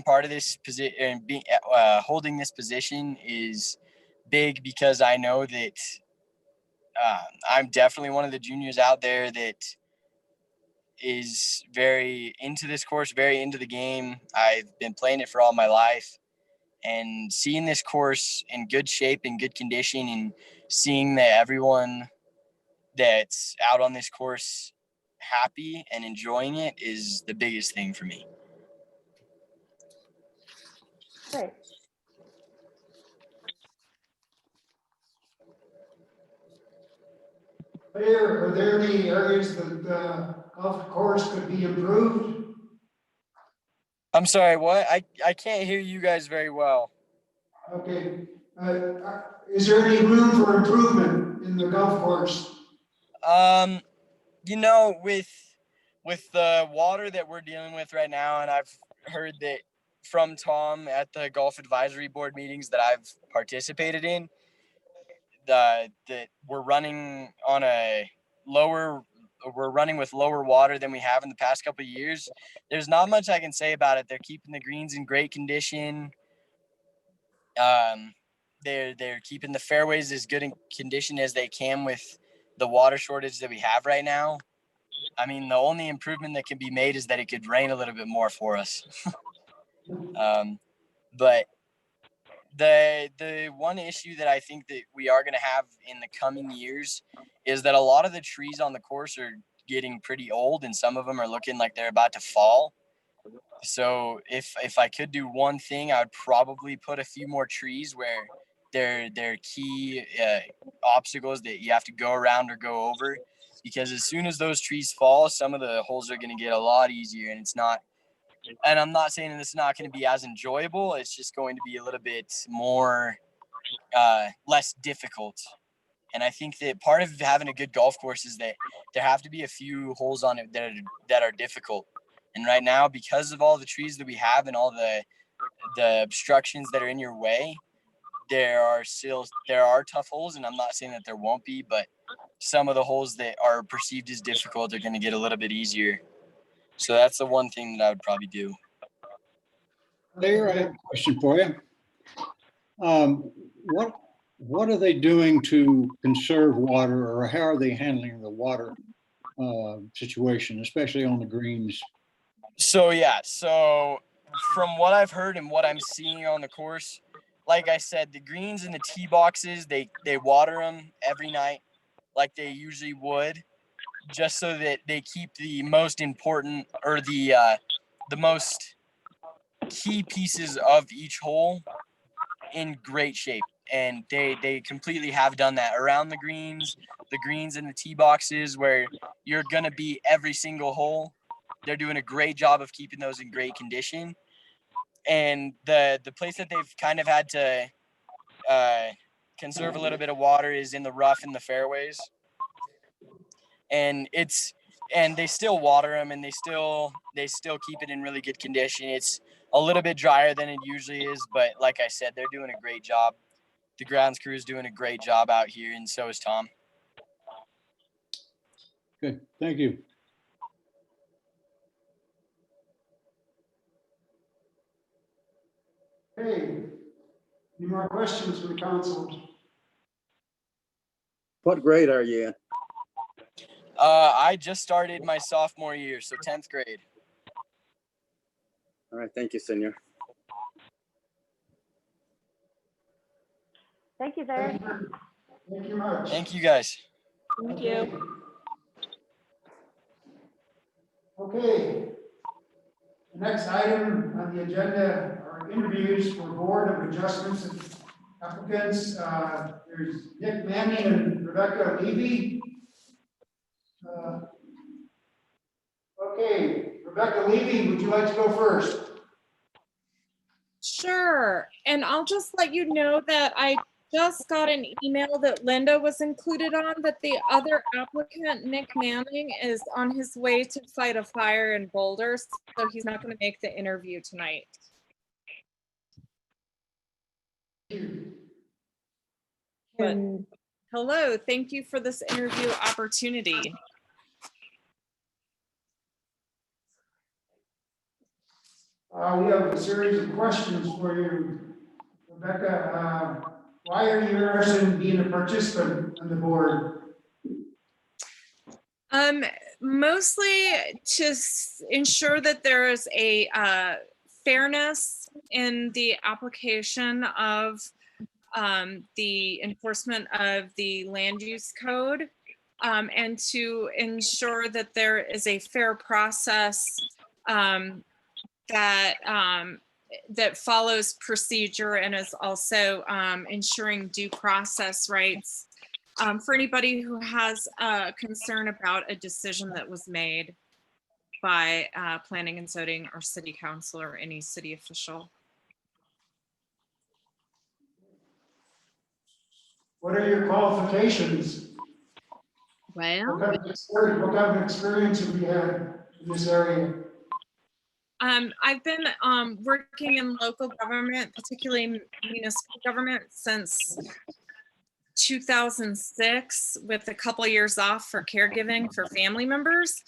part of this position and being holding this position is big because I know that I'm definitely one of the juniors out there that is very into this course, very into the game. I've been playing it for all my life, and seeing this course in good shape and good condition, and seeing that everyone that's out on this course happy and enjoying it is the biggest thing for me. Great. Are there any areas that the golf course could be improved? I'm sorry, what? I can't hear you guys very well. Okay. Is there any room for improvement in the golf course? You know, with the water that we're dealing with right now, and I've heard that from Tom at the golf advisory board meetings that I've participated in, that we're running with lower water than we have in the past couple of years. There's not much I can say about it. They're keeping the greens in great condition. They're keeping the fairways as good in condition as they can with the water shortage that we have right now. I mean, the only improvement that can be made is that it could rain a little bit more for us. But the one issue that I think that we are going to have in the coming years is that a lot of the trees on the course are getting pretty old, and some of them are looking like they're about to fall. So if I could do one thing, I would probably put a few more trees where they're key obstacles that you have to go around or go over, because as soon as those trees fall, some of the holes are going to get a lot easier, and it's not. And I'm not saying this is not going to be as enjoyable. It's just going to be a little bit more less difficult. And I think that part of having a good golf course is that there have to be a few holes on it that are difficult. And right now, because of all the trees that we have and all the obstructions that are in your way, there are tough holes. And I'm not saying that there won't be, but some of the holes that are perceived as difficult are going to get a little bit easier. So that's the one thing that I would probably do. There, I have a question for you. What are they doing to conserve water, or how are they handling the water situation, especially on the greens? So from what I've heard and what I'm seeing on the course, like I said, the greens and the tee boxes, they water them every night like they usually would, just so that they keep the most important or the most key pieces of each hole in great shape. And they completely have done that around the greens and the tee boxes where you're gonna be every single hole. They're doing a great job of keeping those in great condition. And the place that they've kind of had to conserve a little bit of water is in the rough in the fairways. And they still water them, and they still keep it in really good condition. It's a little bit drier than it usually is, but like I said, they're doing a great job. The grounds crew is doing a great job out here, and so is Tom. Good, thank you. Hey, any more questions from the council? What grade are you in? I just started my sophomore year, so 10th grade. All right, thank you, Senior. Thank you, there. Thank you much. Thank you, guys. Thank you. Okay. The next item on the agenda are interviews for Board of Adjustments applicants. There's Nick Manning and Rebecca Levy. Okay, Rebecca Levy, would you like to go first? Sure. And I'll just let you know that I just got an email that Linda was included on, that the other applicant, Nick Manning, is on his way to fight a fire in Boulder, so he's not going to make the interview tonight. But hello, thank you for this interview opportunity. We have a series of questions for you. Rebecca, why are you interested in being a participant on the board? Mostly to ensure that there is a fairness in the application of the enforcement of the land use code, and to ensure that there is a fair process that that follows procedure and is also ensuring due process rights for anybody who has a concern about a decision that was made by planning and zoning or city council or any city official. What are your qualifications? Well, What kind of experience have you had in this area? I've been working in local government, particularly municipal government, since 2006, with a couple of years off for caregiving for family members.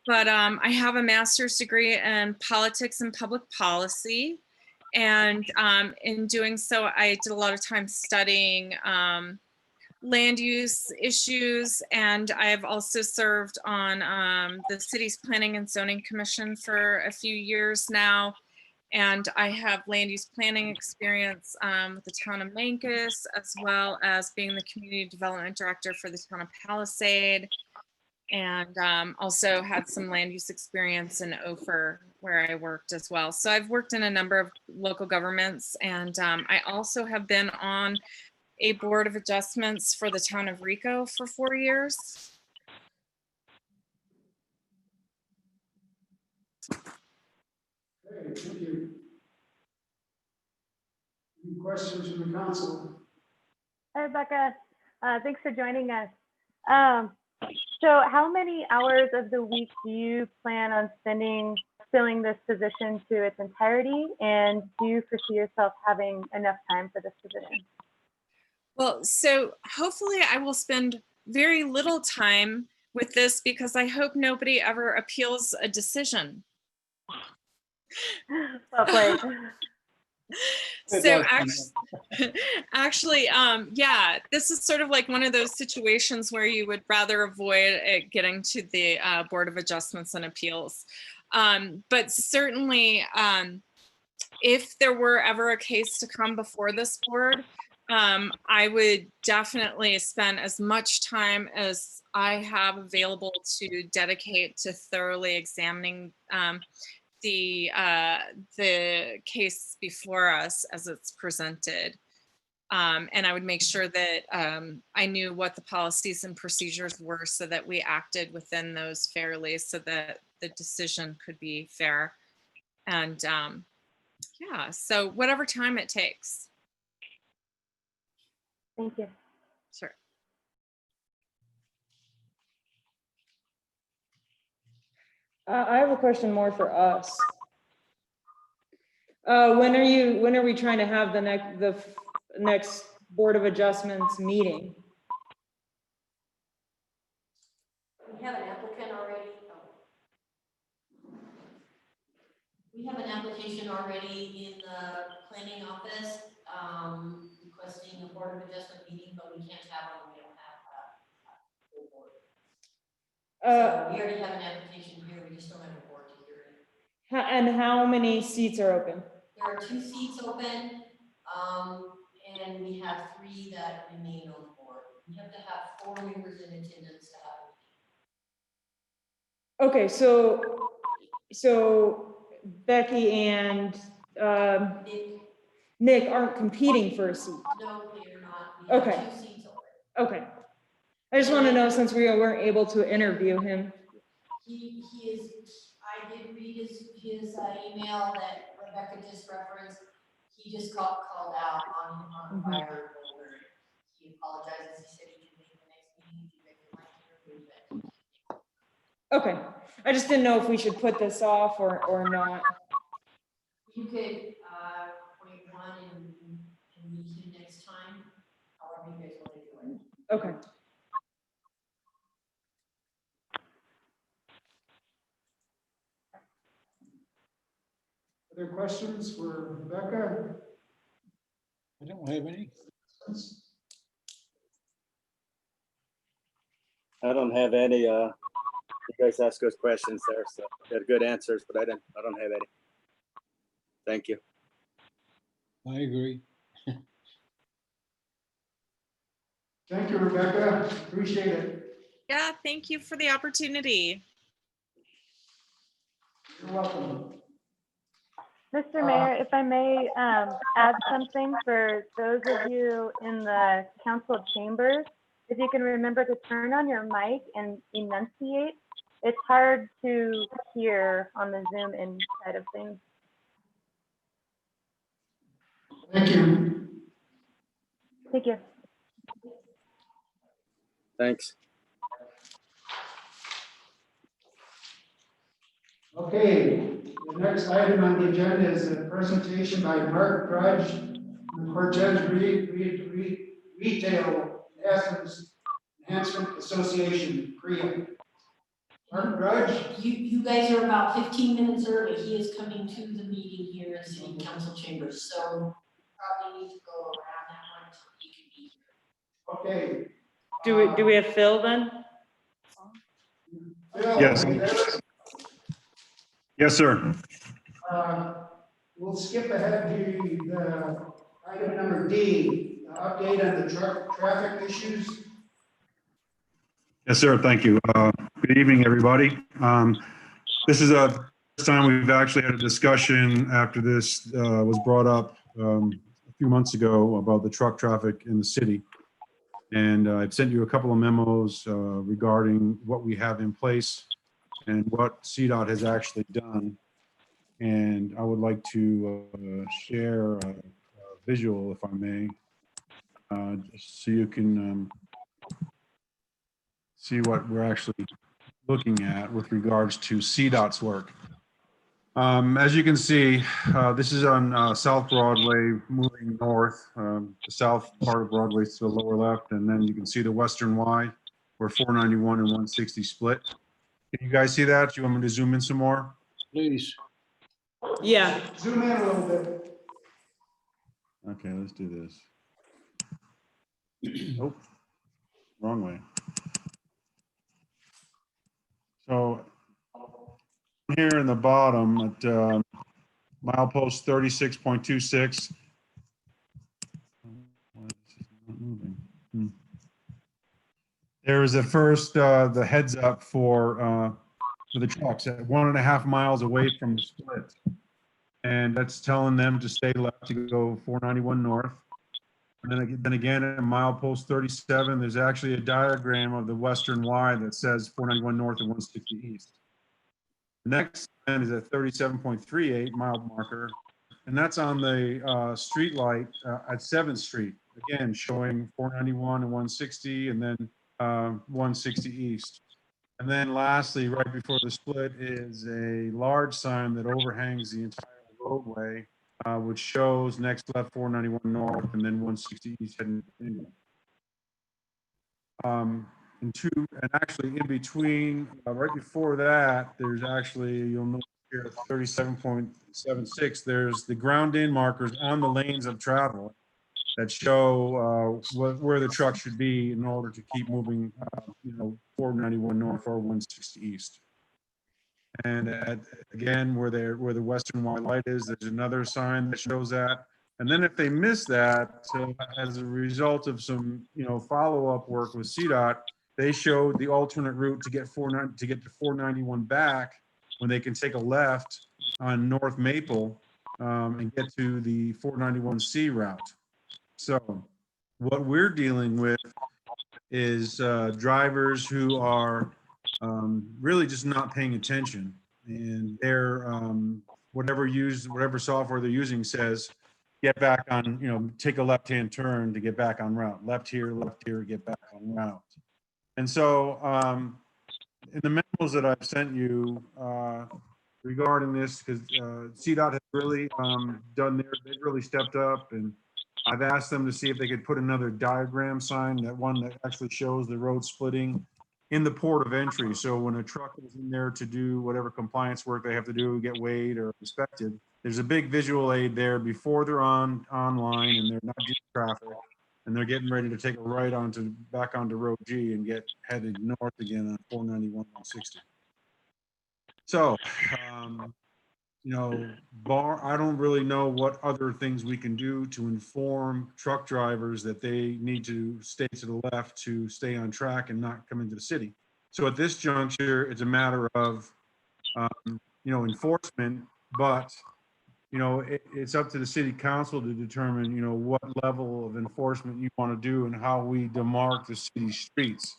But I have a master's degree in politics and public policy. And in doing so, I did a lot of time studying land use issues. And I've also served on the city's planning and zoning commission for a few years now. And I have land use planning experience with the town of Mancos, as well as being the community development director for the town of Palisade. And also had some land use experience in Ophir, where I worked as well. So I've worked in a number of local governments, and I also have been on a board of adjustments for the town of Rico for 4 years. Okay, thank you. Any questions from the council? Hi, Rebecca. Thanks for joining us. So how many hours of the week do you plan on spending filling this position to its entirety? And do you foresee yourself having enough time for this position? Well, so hopefully I will spend very little time with this, because I hope nobody ever appeals a decision. Well played. So actually, yeah, this is sort of like one of those situations where you would rather avoid it getting to the Board of Adjustments and Appeals. But certainly, if there were ever a case to come before this board, I would definitely spend as much time as I have available to dedicate to thoroughly examining the case before us as it's presented. And I would make sure that I knew what the policies and procedures were, so that we acted within those fairly, so that the decision could be fair. And yeah, so whatever time it takes. Thank you. Sure. I have a question more for us. When are we trying to have the next Board of Adjustments meeting? We have an applicant already. We have an application already in the planning office, requesting a Board of Adjustment meeting, but we can't have one. We don't have a full board. So we already have an application here. We just don't have a board to hear it. And how many seats are open? There are 2 seats open, and we have 3 that remain on the board. We have to have 4 members in attendance to have a meeting. Okay, so Becky and Nick aren't competing for a seat. No, they are not. We have Okay. 2 seats open. Okay. I just want to know, since we weren't able to interview him. He is, I did read his email that Rebecca just referenced. He just called out on fire. He apologizes. He said he can make the next meeting. He would like to interview it. Okay, I just didn't know if we should put this off or not. You could point one and meet him next time, however you guys want to do it. Okay. Other questions for Rebecca? I don't have any. I don't have any, you guys asked us questions there, so you had good answers, but I don't have any. Thank you. I agree. Thank you, Rebecca. Appreciate it. Yeah, thank you for the opportunity. You're welcome. Mr. Mayor, if I may add something for those of you in the council chambers, if you can remember to turn on your mic and enunciate. It's hard to hear on the Zoom in side of things. Thank you. Thank you. Thanks. Okay, the next item on the agenda is a presentation by Mark Drudge, the Cortez Retail Enhancement Association, CREA. Mark Drudge? You guys are about 15 minutes early. He is coming to the meeting here in City Council Chambers, so probably need to go around that one until he can be here. Okay. Do we have Phil then? Phil, Yes. are you there? Yes, sir. We'll skip ahead to the item number D, update on the traffic issues. Yes, sir. Thank you. Good evening, everybody. This is the first time we've actually had a discussion after this was brought up a few months ago about the truck traffic in the city. And I've sent you a couple of memos regarding what we have in place and what CDOT has actually done. And I would like to share a visual, if I may, just so you can see what we're actually looking at with regards to CDOT's work. As you can see, this is on South Broadway moving north. The south part of Broadway is to the lower left, and then you can see the Western Y where 491 and 160 split. Can you guys see that? Do you want me to zoom in some more? Please. Yeah. Zoom in a little bit. Okay, let's do this. Nope, wrong way. So here in the bottom at milepost 36.26. There is at first the heads up for the trucks at 1.5 miles away from the split. And that's telling them to stay left to go 491 north. And then again at milepost 37, there's actually a diagram of the Western Y that says 491 north and 160 east. The next sign is at 37.38 mile marker, and that's on the street light at 7th Street, again showing 491 and 160, and then 160 east. And then lastly, right before the split is a large sign that overhangs the entire roadway, which shows next left 491 north and then 160 east heading to India. And actually in between, right before that, there's actually, you'll notice here at 37.76, there's the ground in markers on the lanes of travel that show where the truck should be in order to keep moving, 491 north or 160 east. And again, where the Western Y light is, there's another sign that shows that. And then if they miss that, as a result of some, follow-up work with CDOT, they showed the alternate route to get to 491 back when they can take a left on North Maple and get to the 491C route. So what we're dealing with is drivers who are really just not paying attention, and they're whatever software they're using says get back on, take a left-hand turn to get back on route, left here, get back on route. And so in the memos that I've sent you regarding this, because CDOT has really they've really stepped up, and I've asked them to see if they could put another diagram sign, that one that actually shows the road splitting in the port of entry. So when a truck is in there to do whatever compliance work they have to do, get weighed or inspected, there's a big visual aid there before they're online and they're not doing traffic. And they're getting ready to take a right back onto Road G and get headed north again on 491, 160. So, I don't really know what other things we can do to inform truck drivers that they need to stay to the left to stay on track and not come into the city. So at this juncture, it's a matter of, enforcement, but it's up to the city council to determine, what level of enforcement you want to do and how we demarc the city streets.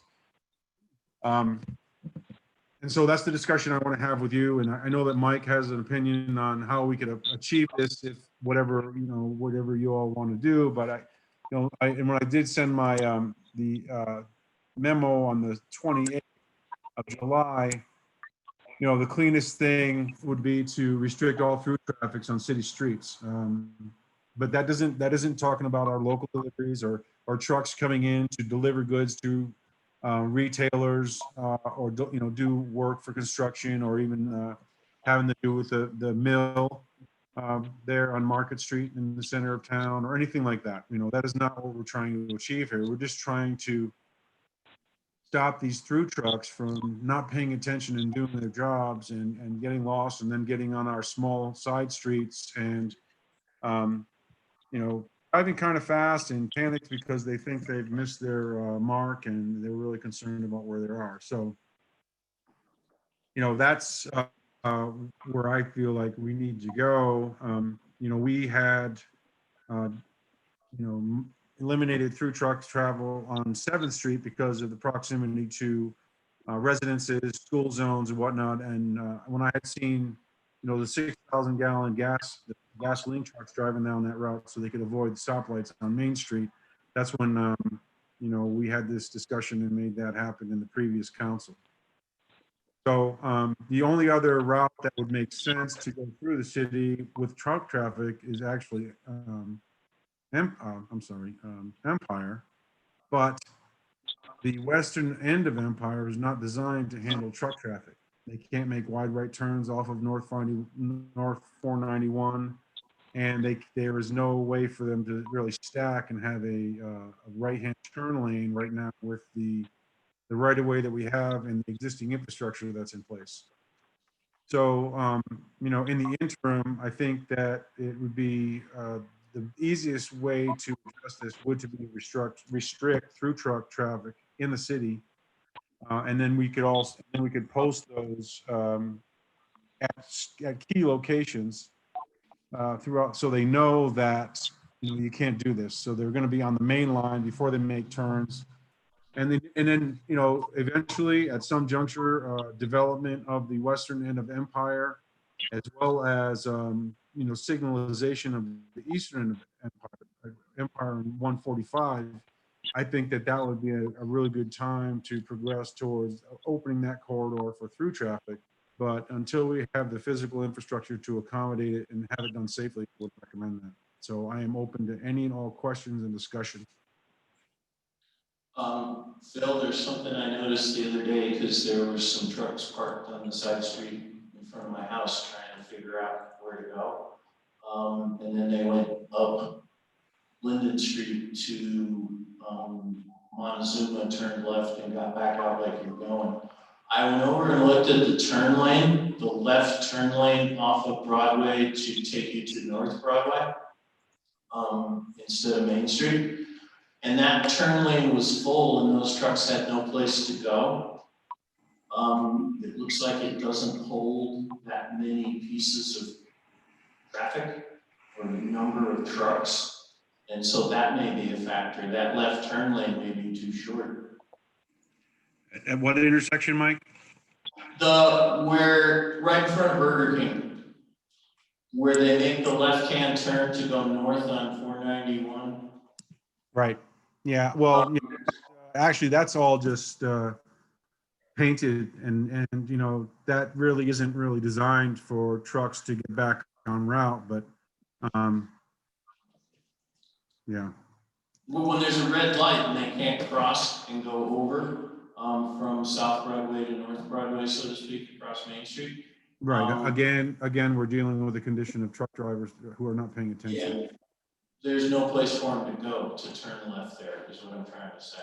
And so that's the discussion I want to have with you. And I know that Mike has an opinion on how we could achieve this, if whatever you all want to do. But and when I did send my the memo on the 28th of July, the cleanest thing would be to restrict all through traffics on city streets. But that isn't talking about our local deliveries or trucks coming in to deliver goods to retailers or do work for construction, or even having to do with the mill there on Market Street in the center of town, or anything like that. That is not what we're trying to achieve here. We're just trying to stop these through trucks from not paying attention and doing their jobs and getting lost, and then getting on our small side streets and driving kind of fast and panicked because they think they've missed their mark, and they're really concerned about where they are. So, that's where I feel like we need to go. We had, eliminated through truck travel on 7th Street because of the proximity to residences, school zones and whatnot. And when I had seen, the 6,000 gallon gasoline trucks driving down that route so they could avoid the stoplights on Main Street, that's when, we had this discussion and made that happen in the previous council. So the only other route that would make sense to go through the city with truck traffic is actually Empire, but the western end of Empire is not designed to handle truck traffic. They can't make wide right turns off of North 491, and there is no way for them to really stack and have a right-hand turn lane right now with the right-of-way that we have and the existing infrastructure that's in place. So, in the interim, I think that it would be the easiest way to address this would to be restrict through truck traffic in the city, and then we could post those at key locations throughout, so they know that you can't do this. So they're going to be on the main line before they make turns, and then eventually at some juncture, development of the western end of Empire, as well as signalization of the eastern end of Empire and 145, I think that would be a really good time to progress towards opening that corridor for through traffic. But until we have the physical infrastructure to accommodate it and have it done safely, I would recommend that. So I am open to any and all questions and discussion. Phil, there's something I noticed the other day, because there were some trucks parked on the side street in front of my house trying to figure out where to go. And then they went up Linden Street to Montezuma, turned left and got back out like you're going. I went over and looked at the turn lane, the left turn lane off of Broadway to take you to North Broadway instead of Main Street. And that turn lane was full and those trucks had no place to go. It looks like it doesn't hold that many pieces of traffic or number of trucks. And so that may be a factor. That left turn lane may be too short. At what intersection, Mike? Right in front of Burger King, where they make the left-hand turn to go north on 491. Right. Yeah. Well, actually, that's all just painted, and that really isn't really designed for trucks to get back on route. But yeah. Well, when there's a red light and they can't cross and go over from South Broadway to North Broadway, so to speak, across Main Street, Right, again, we're dealing with the condition of truck drivers who are not paying attention. Yeah, there's no place for them to go to turn left there, is what I'm trying to say,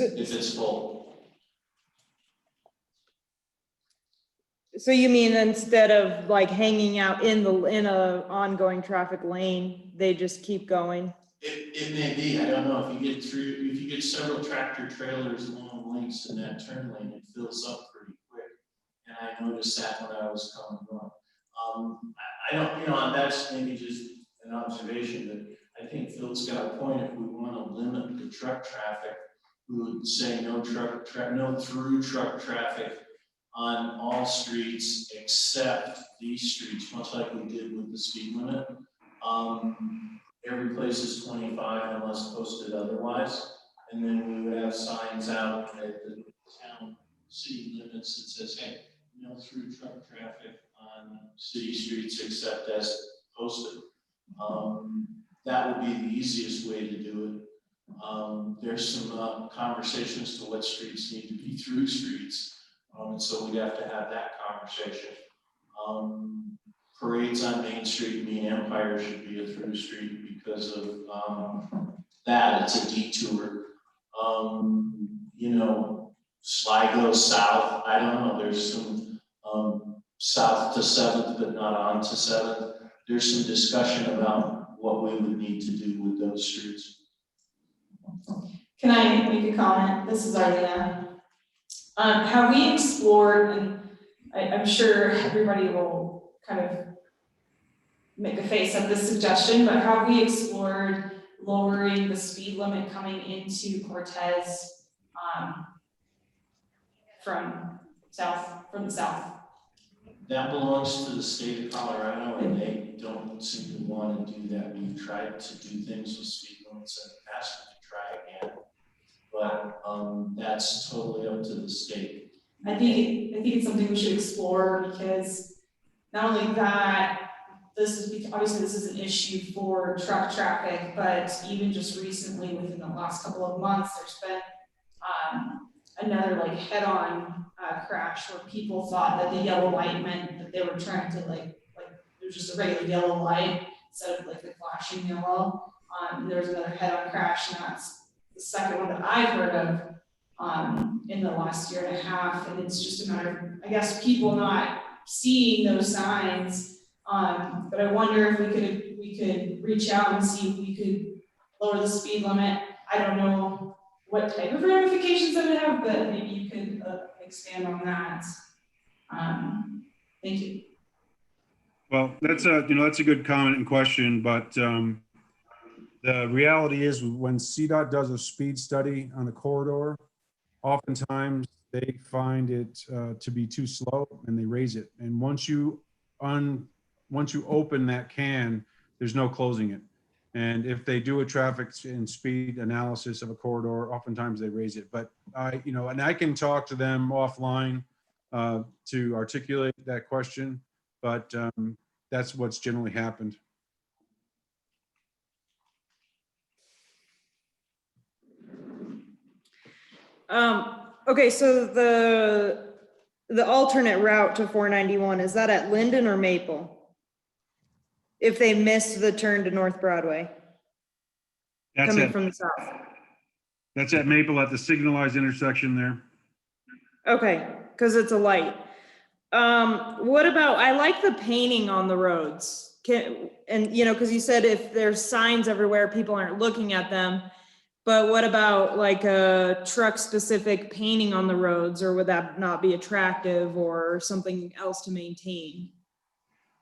if it's full. So you mean instead of like hanging out in a ongoing traffic lane, they just keep going? It may be, I don't know, if you get several tractor trailers along lengths in that turn lane, it fills up pretty quick. And I noticed that when I was coming up. I don't, that's maybe just an observation, but I think Phil's got a point. If we want to limit the truck traffic, we would say no through truck traffic on all streets except these streets, much like we did with the speed limit. Every place is 25 unless posted otherwise. And then we would have signs out at the town city limits that says, hey, no through truck traffic on city streets except as posted. That would be the easiest way to do it. There's some conversations to what streets need to be through streets. And so we'd have to have that conversation. Parades on Main Street, Empire should be a through street because of that. It's a detour. Sligo south, I don't know, there's some south to 7th, but not on to 7th. There's some discussion about what we would need to do with those streets. Can I make a comment? This is Arlena. Have we explored, and I'm sure everybody will kind of make a face at this suggestion, but have we explored lowering the speed limit coming into Cortez from the south? That belongs to the state of Colorado, and they don't seem to want to do that. We've tried to do things with speed limits in the past, we could try again. But that's totally up to the state. I think it's something we should explore, because not only that, this is an issue for truck traffic, but even just recently, within the last couple of months, there's been another like head-on crash where people thought that the yellow light meant that they were trying to like it was just a regular yellow light instead of like the flashing yellow. There was another head-on crash, and that's the second one that I've heard of in the last year and a half, and it's just a matter of, I guess, people not seeing those signs. But I wonder if we could reach out and see if we could lower the speed limit. I don't know what type of ramifications that would have, but maybe you could expand on that. Thank you. Well, that's a good comment and question, but the reality is when CDOT does a speed study on a corridor, oftentimes they find it to be too slow and they raise it. And once you open that can, there's no closing it. And if they do a traffic and speed analysis of a corridor, oftentimes they raise it. But and I can talk to them offline to articulate that question, but that's what's generally happened. Okay, so the alternate route to 491, is that at Linden or Maple? If they missed the turn to North Broadway, coming from the south. That's at Maple at the signalized intersection there. Okay, because it's a light. What about, I like the painting on the roads. Because you said if there's signs everywhere, people aren't looking at them. But what about like a truck specific painting on the roads, or would that not be attractive, or something else to maintain?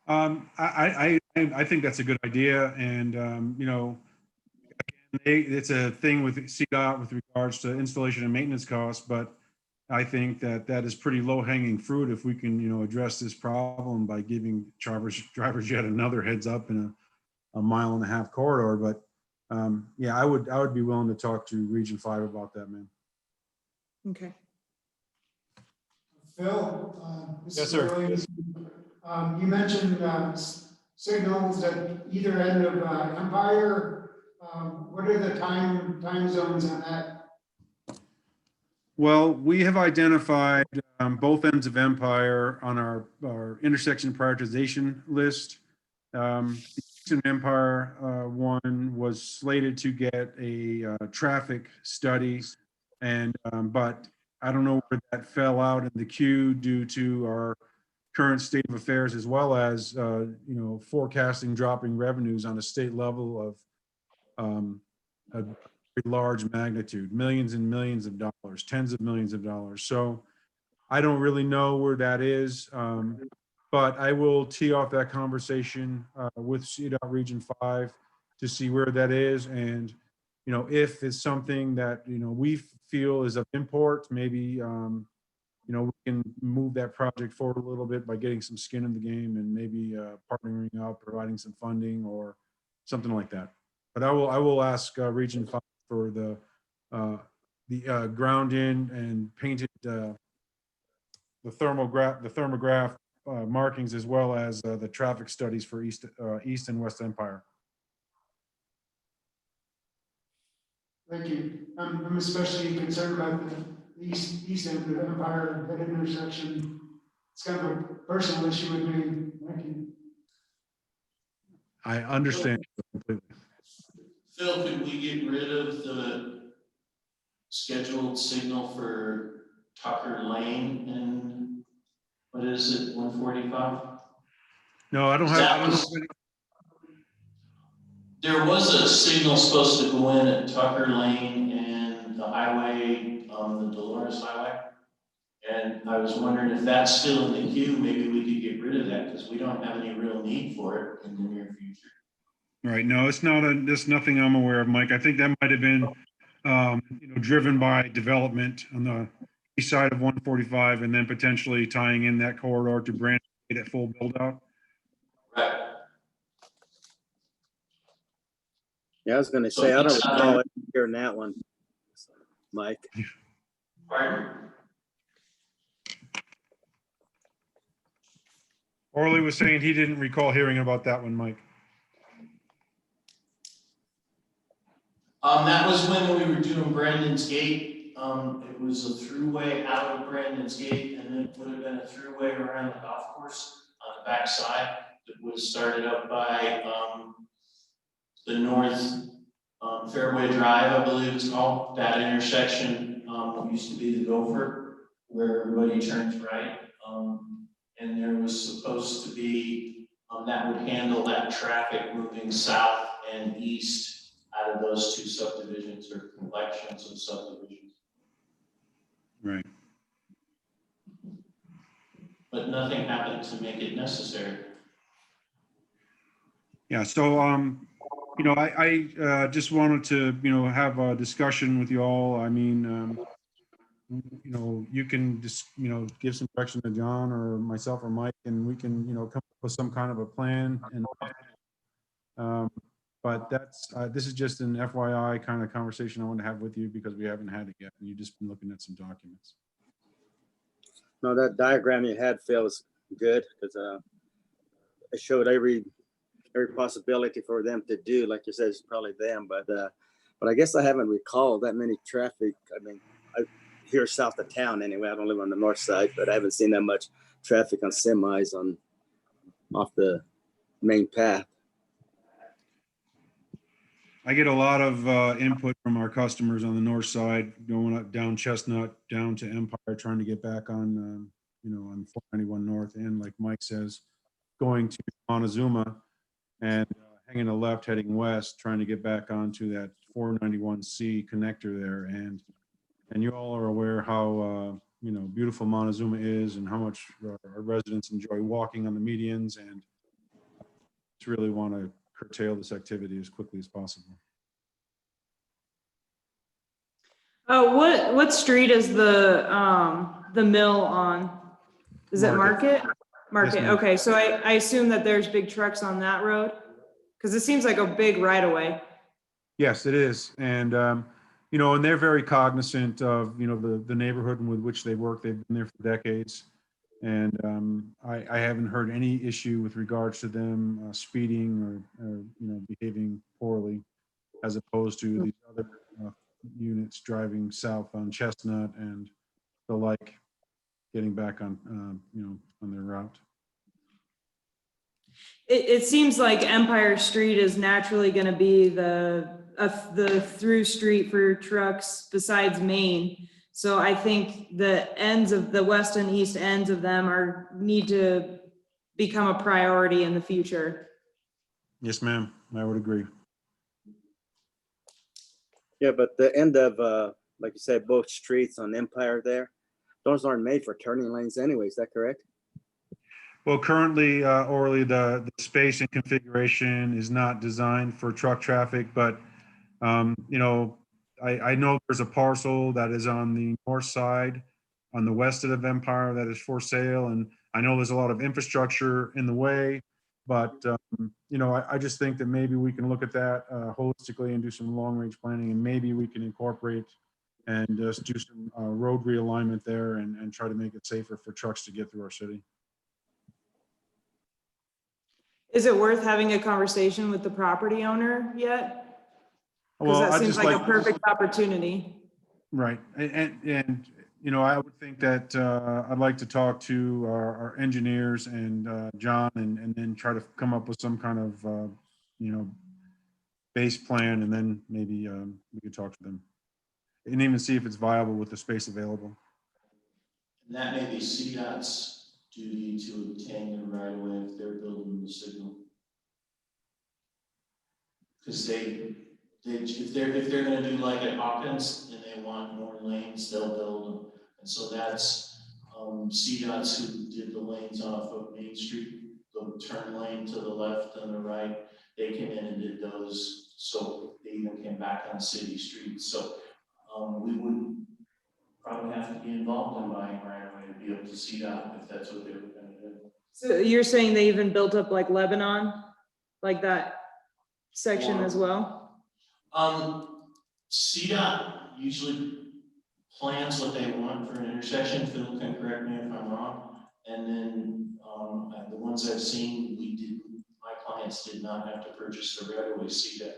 I think that's a good idea. And, it's a thing with CDOT with regards to installation and maintenance costs, but I think that is pretty low hanging fruit if we can, address this problem by giving drivers yet another heads up in a 1.5 mile corridor. But yeah, I would be willing to talk to Region 5 about that, man. Okay. Phil, Yes, sir. You mentioned signals at either end of Empire. What are the time zones on that? Well, we have identified both ends of Empire on our intersection prioritization list. The Eastern Empire one was slated to get a traffic study, and but I don't know where that fell out in the queue due to our current state of affairs, as well as forecasting dropping revenues on a state level of a very large magnitude, millions and millions of dollars, tens of millions of dollars. So I don't really know where that is, but I will tee off that conversation with CDOT Region 5 to see where that is. And, if it's something that, we feel is of import, maybe, we can move that project forward a little bit by getting some skin in the game and maybe partnering up, providing some funding or something like that. But I will ask Region 5 for the ground in and painted the thermograph markings, as well as the traffic studies for East and West Empire. Thank you. I'm especially concerned about the east end of the Empire, that intersection. It's kind of a personal issue with me. Thank you. I understand completely. Phil, could we get rid of the scheduled signal for Tucker Lane and what is it, 145? No, I don't have. There was a signal supposed to go in at Tucker Lane and the highway, the Dolores Highway. And I was wondering if that's still in the queue, maybe we could get rid of that because we don't have any real need for it in the near future. Right. No, it's not there's nothing I'm aware of, Mike. I think that might have been, driven by development on the east side of 145 and then potentially tying in that corridor to Brandon at full build out. Right. Yeah, I was gonna say, I don't recall hearing that one, Mike. Pardon? Orly was saying he didn't recall hearing about that one, Mike. That was when we were doing Brandon's Gate. It was a throughway out of Brandon's Gate, and then it would have been a throughway around the golf course on the back side that was started up by the North Fairway Drive, I believe it's called. That intersection used to be the Gopher, where everybody turns right. And there was supposed to be that would handle that traffic moving south and east out of those two subdivisions or collections of subdivisions. Right. But nothing happened to make it necessary. Yeah. So, I just wanted to, have a discussion with you all. I mean, you can just, give some direction to John or myself or Mike, and we can, come up with some kind of a plan. And, but this is just an FYI kind of conversation I want to have with you because we haven't had it yet. And you've just been looking at some documents. No, that diagram you had, Phil, was good because it showed every possibility for them to do. Like you said, it's probably them, but I guess I haven't recalled that many traffic. I mean, here south of town anyway. I don't live on the north side, but I haven't seen that much traffic on semis off the main path. I get a lot of input from our customers on the north side, going up down Chestnut, down to Empire, trying to get back on, on 491 North, and like Mike says, going to Montezuma and hanging a left, heading west, trying to get back onto that 491C connector there. And you all are aware how beautiful Montezuma is and how much our residents enjoy walking on the medians, and just really want to curtail this activity as quickly as possible. Oh, what street is the mill on? Is it Market? Market. Yes, ma'am. Okay, so I assume that there's big trucks on that road because it seems like a big right of way. Yes, it is. And, and they're very cognizant of, the neighborhood with which they work. They've been there for decades. And I haven't heard any issue with regards to them speeding or behaving poorly, as opposed to these other units driving south on Chestnut and the like, getting back on, on their route. It seems like Empire Street is naturally going to be the through street for trucks besides Main. So I think the ends of the west and east ends of them need to become a priority in the future. Yes, ma'am, I would agree. Yeah, but the end of, like you said, both streets on Empire there, those aren't made for turning lanes anyway, is that correct? Well, currently, Orly, the space and configuration is not designed for truck traffic, but, I know there's a parcel that is on the north side, on the west of Empire, that is for sale, and I know there's a lot of infrastructure in the way, but, I just think that maybe we can look at that holistically and do some long-range planning, and maybe we can incorporate and just do some road realignment there and try to make it safer for trucks to get through our city. Is it worth having a conversation with the property owner yet? Because Well, that seems like a perfect opportunity. Right, and I would think that I'd like to talk to our engineers and John, and then try to come up with some kind of base plan, and then maybe we could talk to them and even see if it's viable with the space available. And that may be CDOT's duty to obtain the right of way if they're building the signal. Because if they're gonna do like at Hawkins and they want more lanes, they'll build them. And so that's CDOT's who did the lanes off of Main Street, the turn lane to the left and the right. They came in and did those, so they even came back on city streets. So we would probably have to be involved in buying right away to be able to see that if that's what they were gonna do. So you're saying they even built up like Lebanon, like that section as well? CDOT usually plans what they want for an intersection. Phil can correct me if I'm wrong. And then the ones I've seen, my clients did not have to purchase the right of way CDOT did,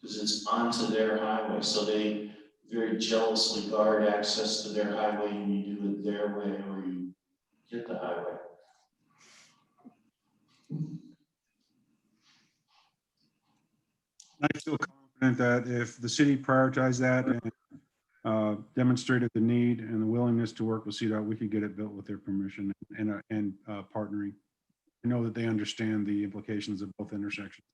because it's onto their highway. So they very jealously guard access to their highway, and you do it their way or you get the highway. I feel confident that if the city prioritized that and demonstrated the need and the willingness to work with CDOT, we could get it built with their permission and partnering. I know that they understand the implications of both intersections.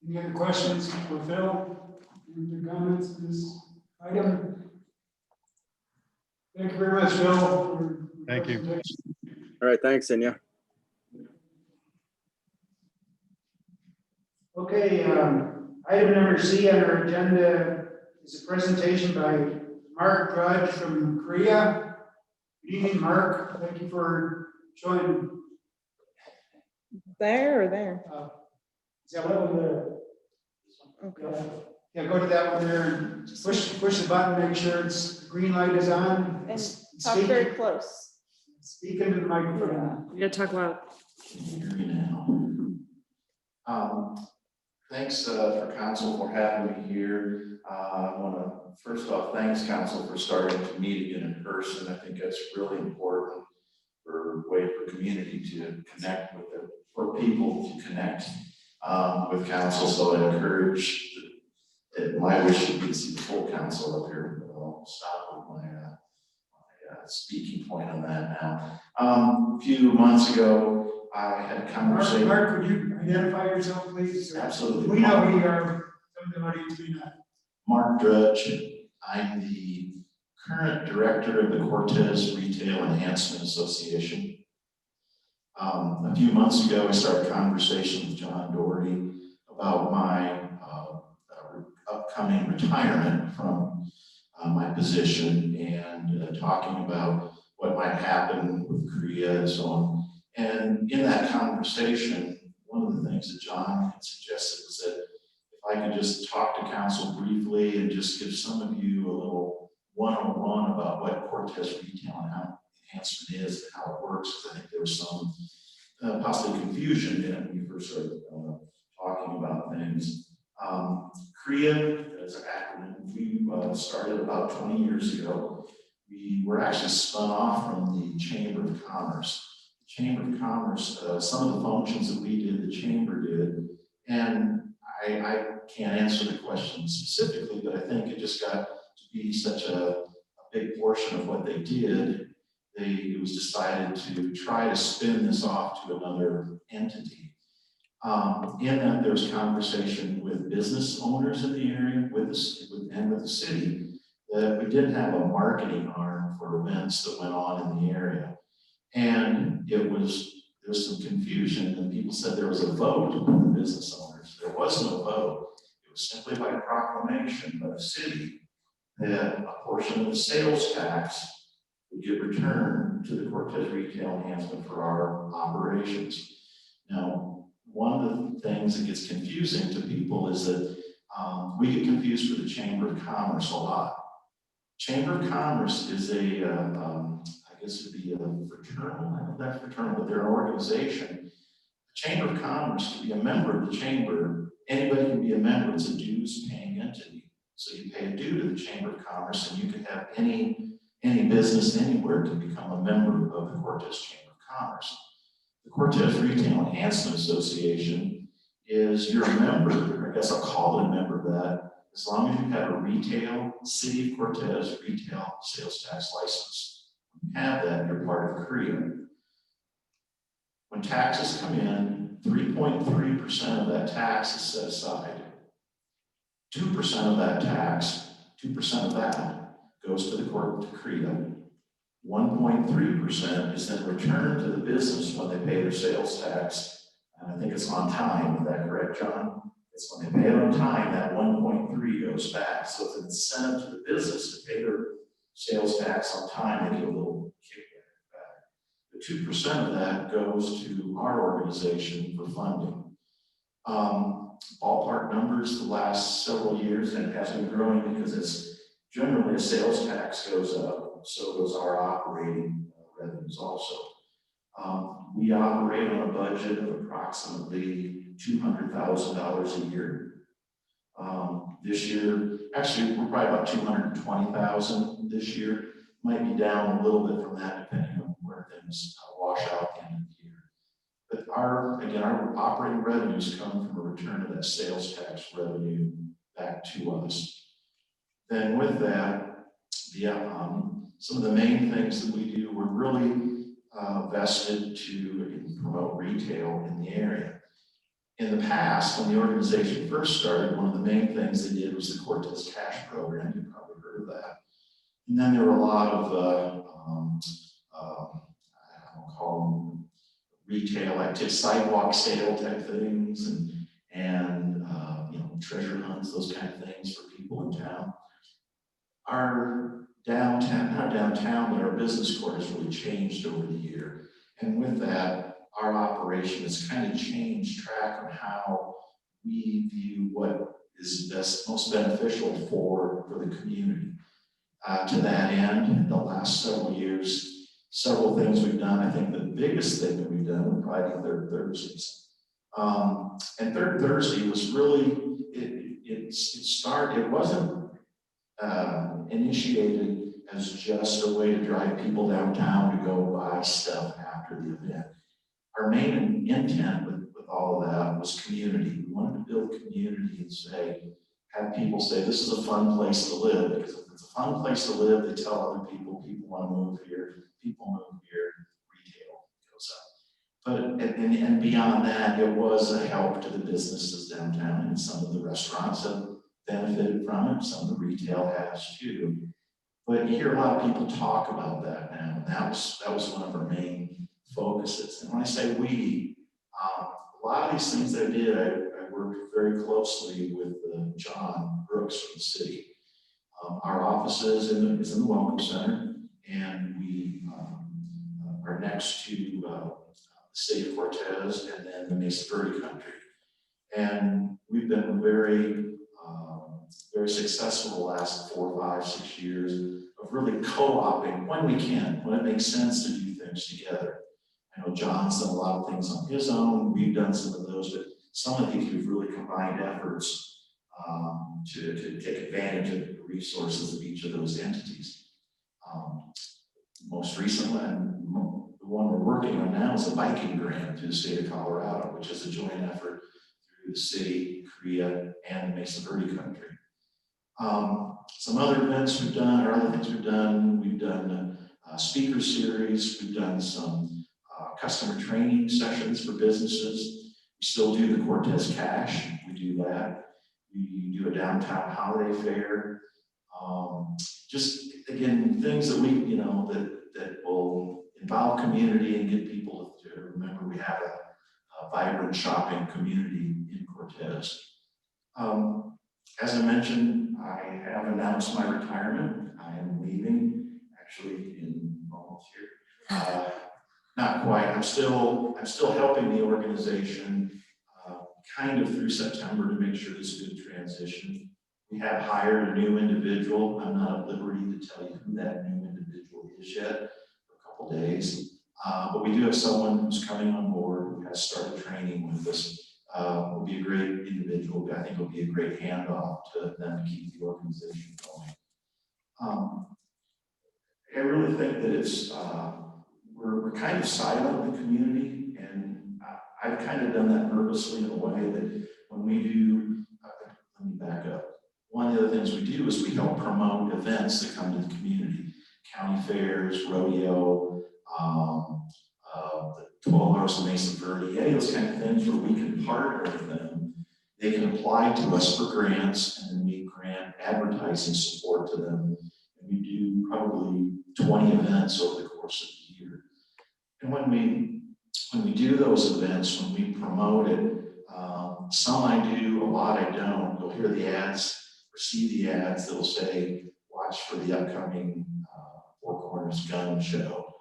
Any other questions for Phil? Any other comments on this item? Thank you very much, Phil. for your Thank you. presentation. All right, thanks, Enya. Okay, item number C on our agenda is a presentation by Mark Drudge from Korea. Good evening, Mark. Thank you for joining. There or there? Is that one there? Okay. Yeah, go to that one there and push the button, make sure the green light is on. And talk Speak- very close. Speak into the microphone. You gotta talk loud. Can you hear me now? Thanks for council for having me here. I want to first off, thanks council for starting to meet again in person. I think that's really important for a way for community to connect with for people to connect with council. So I encourage my wish would be to see the full council up here, but I'll stop with my speaking point on that now. A few months ago, I had a conversation. Mark, would you identify yourself, please? Absolutely. We know who you are. Some of the audience may not. Mark Drudge. I'm the current director of the Cortez Retail Enhancement Association. A few months ago, I started a conversation with John Doherty about my upcoming retirement from my position and talking about what might happen with Korea and so on. And in that conversation, one of the things that John had suggested was that if I could just talk to council briefly and just give some of you a little one-on-one about what Cortez Retail and how enhancement is and how it works, because I think there was some possibly confusion in when you first started talking about things. CREA as an acronym, we started about 20 years ago. We were actually spun off from the Chamber of Commerce. The Chamber of Commerce, some of the functions that we did, the Chamber did, and I can't answer the question specifically, but I think it just got to be such a big portion of what they did. It was decided to try to spin this off to another entity. In that, there was conversation with business owners in the area, and with the city, that we didn't have a marketing arm for events that went on in the area. And there was some confusion, and people said there was a vote from the business owners. There was no vote. It was simply by proclamation by the city that a portion of the sales tax would get returned to the Cortez Retail Enhancement for our operations. Now, one of the things that gets confusing to people is that we get confused with the Chamber of Commerce a lot. Chamber of Commerce is I guess it'd be a fraternal, I don't know if that's fraternal, but they're an organization. The Chamber of Commerce can be a member of the chamber. Anybody can be a member. It's a dues paying entity. So you pay a due to the Chamber of Commerce, and you can have any business anywhere can become a member of the Cortez Chamber of Commerce. The Cortez Retail Enhancement Association is you're a member, or I guess I'll call it a member of that, as long as you have a retail, City of Cortez retail sales tax license. When you have that, you're part of CREA. When taxes come in, 3.3% of that tax is set aside. 2% of that tax, 2% of that goes to the court to CREA. 1.3% is then returned to the business when they pay their sales tax. And I think it's on time. Is that correct, John? It's when they pay it on time, that 1.3 goes back. So it's an incentive to the business to pay their sales tax on time. They get a little kickback back. The 2% of that goes to our organization for funding. Ballpark numbers the last several years, and it has been growing because it's generally as sales tax goes up, so goes our operating revenues also. We operate on a budget of approximately $200,000 a year. This year, actually, we're probably about $220,000 this year. Might be down a little bit from that depending on where things wash out at the end of the year. But our operating revenues come from a return of that sales tax revenue back to us. Then with that, some of the main things that we do, we're really vested to promote retail in the area. In the past, when the organization first started, one of the main things they did was the Cortez Cash Program. You've probably heard of that. And then there were a lot of, I don't call them retail active sidewalk sale type things and treasure hunts, those kind of things for people in town. Our downtown, not downtown, but our business court has really changed over the year. And with that, our operation has kind of changed track on how we view what is most beneficial for the community. To that end, in the last several years, several things we've done. I think the biggest thing that we've done would probably be Third Thursdays. And Third Thursday was really, it wasn't initiated as just a way to drive people downtown to go buy stuff after the event. Our main intent with all of that was community. We wanted to build community and have people say, this is a fun place to live. Because if it's a fun place to live, they tell other people, people want to move here, people move here, retail goes up. But, and beyond that, it was a help to the businesses downtown, and some of the restaurants have benefited from it, some of the retail has too. But you hear a lot of people talk about that now, and that was one of our main focuses. And when I say we, a lot of these things that I did, I worked very closely with John Brooks from the city. Our office is in the Welcome Center, and we are next to the city of Cortez and then the Mesa Verde country. And we've been very successful the last 4, 5, 6 years of really co-oping when we can, when it makes sense to do things together. I know John's done a lot of things on his own. We've done some of those, but some of these we've really combined efforts to take advantage of the resources of each of those entities. Most recently, and the one we're working on now is a biking grant through the state of Colorado, which is a joint effort through the city, Korea, and Mesa Verde Country. Some other events we've done, or other things we've done a speaker series, we've done some customer training sessions for businesses. We still do the Cortez Cash, we do that. We do a downtown holiday fair. Just again, things that we, that will involve community and get people to remember we have a vibrant shopping community in Cortez. As I mentioned, I have announced my retirement. I am leaving, actually, in almost here. Not quite. I'm still helping the organization kind of through September to make sure there's a good transition. We have hired a new individual. I'm not at liberty to tell you who that new individual is yet for a couple days. But we do have someone who's coming on board who has started training with us. Will be a great individual. I think will be a great handoff to them to keep the organization going. I really think that it's we're kind of silent in the community, and I've kind of done that purposely in a way that when we do, let me back up. One of the other things we do is we help promote events that come to the community, county fairs, rodeo, the 12 Hours of Mesa Verde, any of those kind of things where we can partner with them. They can apply to us for grants, and then we grant advertising support to them. And we do probably 20 events over the course of the year. And when we do those events, when we promote it, some I do, a lot I don't. You'll hear the ads or see the ads that will say, watch for the upcoming Four Corners Gun Show.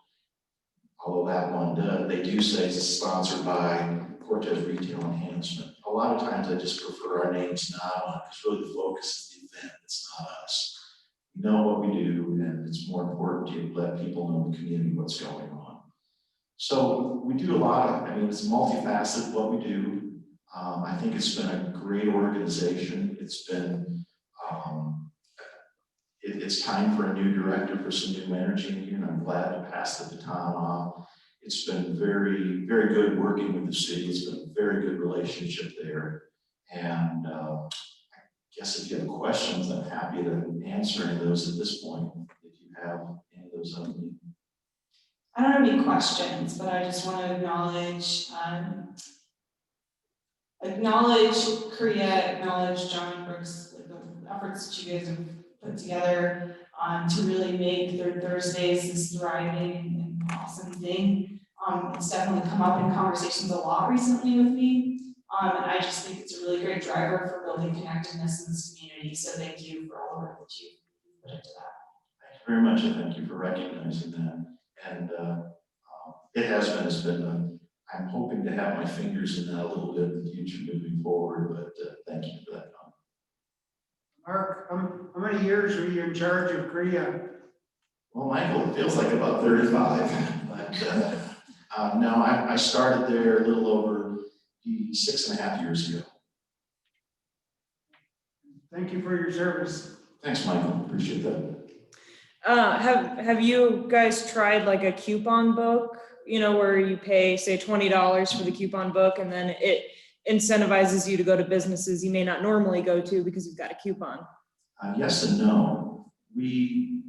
Although that one does, they do say it's sponsored by Cortez Retail Enhancement. A lot of times I just prefer our names not on it because really the focus is the event, it's not us. We know what we do, and it's more important to let people know in the community what's going on. So we do a lot of, it's multifaceted what we do. I think it's been a great organization. It's been, it's time for a new director for some new energy in here, and I'm glad to pass the baton off. It's been very, very good working with the city. It's been a very good relationship there. And I guess if you have questions, I'm happy to answer any of those at this point, if you have any of those on me. I don't have any questions, but I just want to acknowledge Korea, acknowledge John Brooks, like the efforts that you guys have put together to really make their Thursdays this thriving and awesome thing. It's definitely come up in conversations a lot recently with me. And I just think it's a really great driver for building connectedness in this community. So thank you for all the work that you put into that. Thank you very much, and thank you for recognizing that. And it's been, I'm hoping to have my fingers in that a little bit in the future moving forward, but thank you for that. Mark, how many years were you in charge of Korea? Well, Michael, it feels like about 35, but no, I started there a little over 6.5 years ago. Thank you for your service. Thanks, Michael, appreciate that. Have you guys tried like a coupon book, where you pay say $20 for the coupon book and then it incentivizes you to go to businesses you may not normally go to because you've got a coupon? Yes and no. We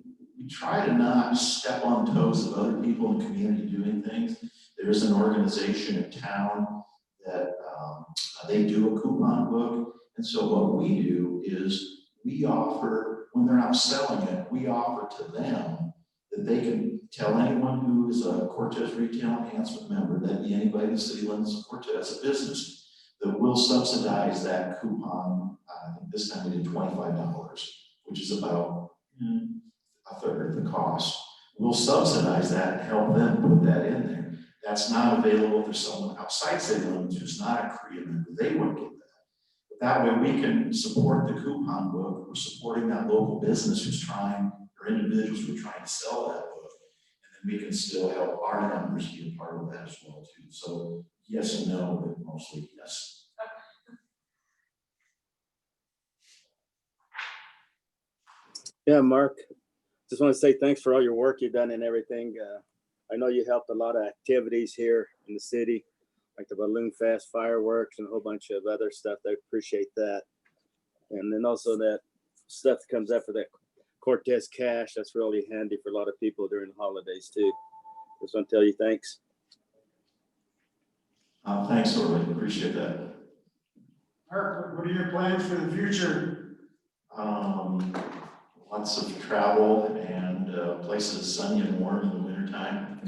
try to not step on toes of other people in the community doing things. There's an organization in town that they do a coupon book. And so what we do is we offer, when they're not selling it, we offer to them that they can tell anyone who is a Cortez Retail Enhancement member, that'd be anybody in the city limits of Cortez, a business, that will subsidize that coupon. I think this time we did $25, which is about a third of the cost. We'll subsidize that and help them put that in there. That's not available if there's someone outside city limits who's not a Korea member, they won't get that. But that way we can support the coupon book. We're supporting that local business who's trying, or individuals who are trying to sell that book. And we can still help our members be a part of that as well too. So yes and no, but mostly yes. Yeah, Mark, just want to say thanks for all your work you've done and everything. I know you helped a lot of activities here in the city, like the Balloon Fest, fireworks, and a whole bunch of other stuff. I appreciate that. And then also that stuff that comes after that Cortez Cash, that's really handy for a lot of people during the holidays too. Just want to tell you thanks. Thanks, Orly. Appreciate that. Mark, what are your plans for the future? Lots of travel and places sunny and warm in the wintertime.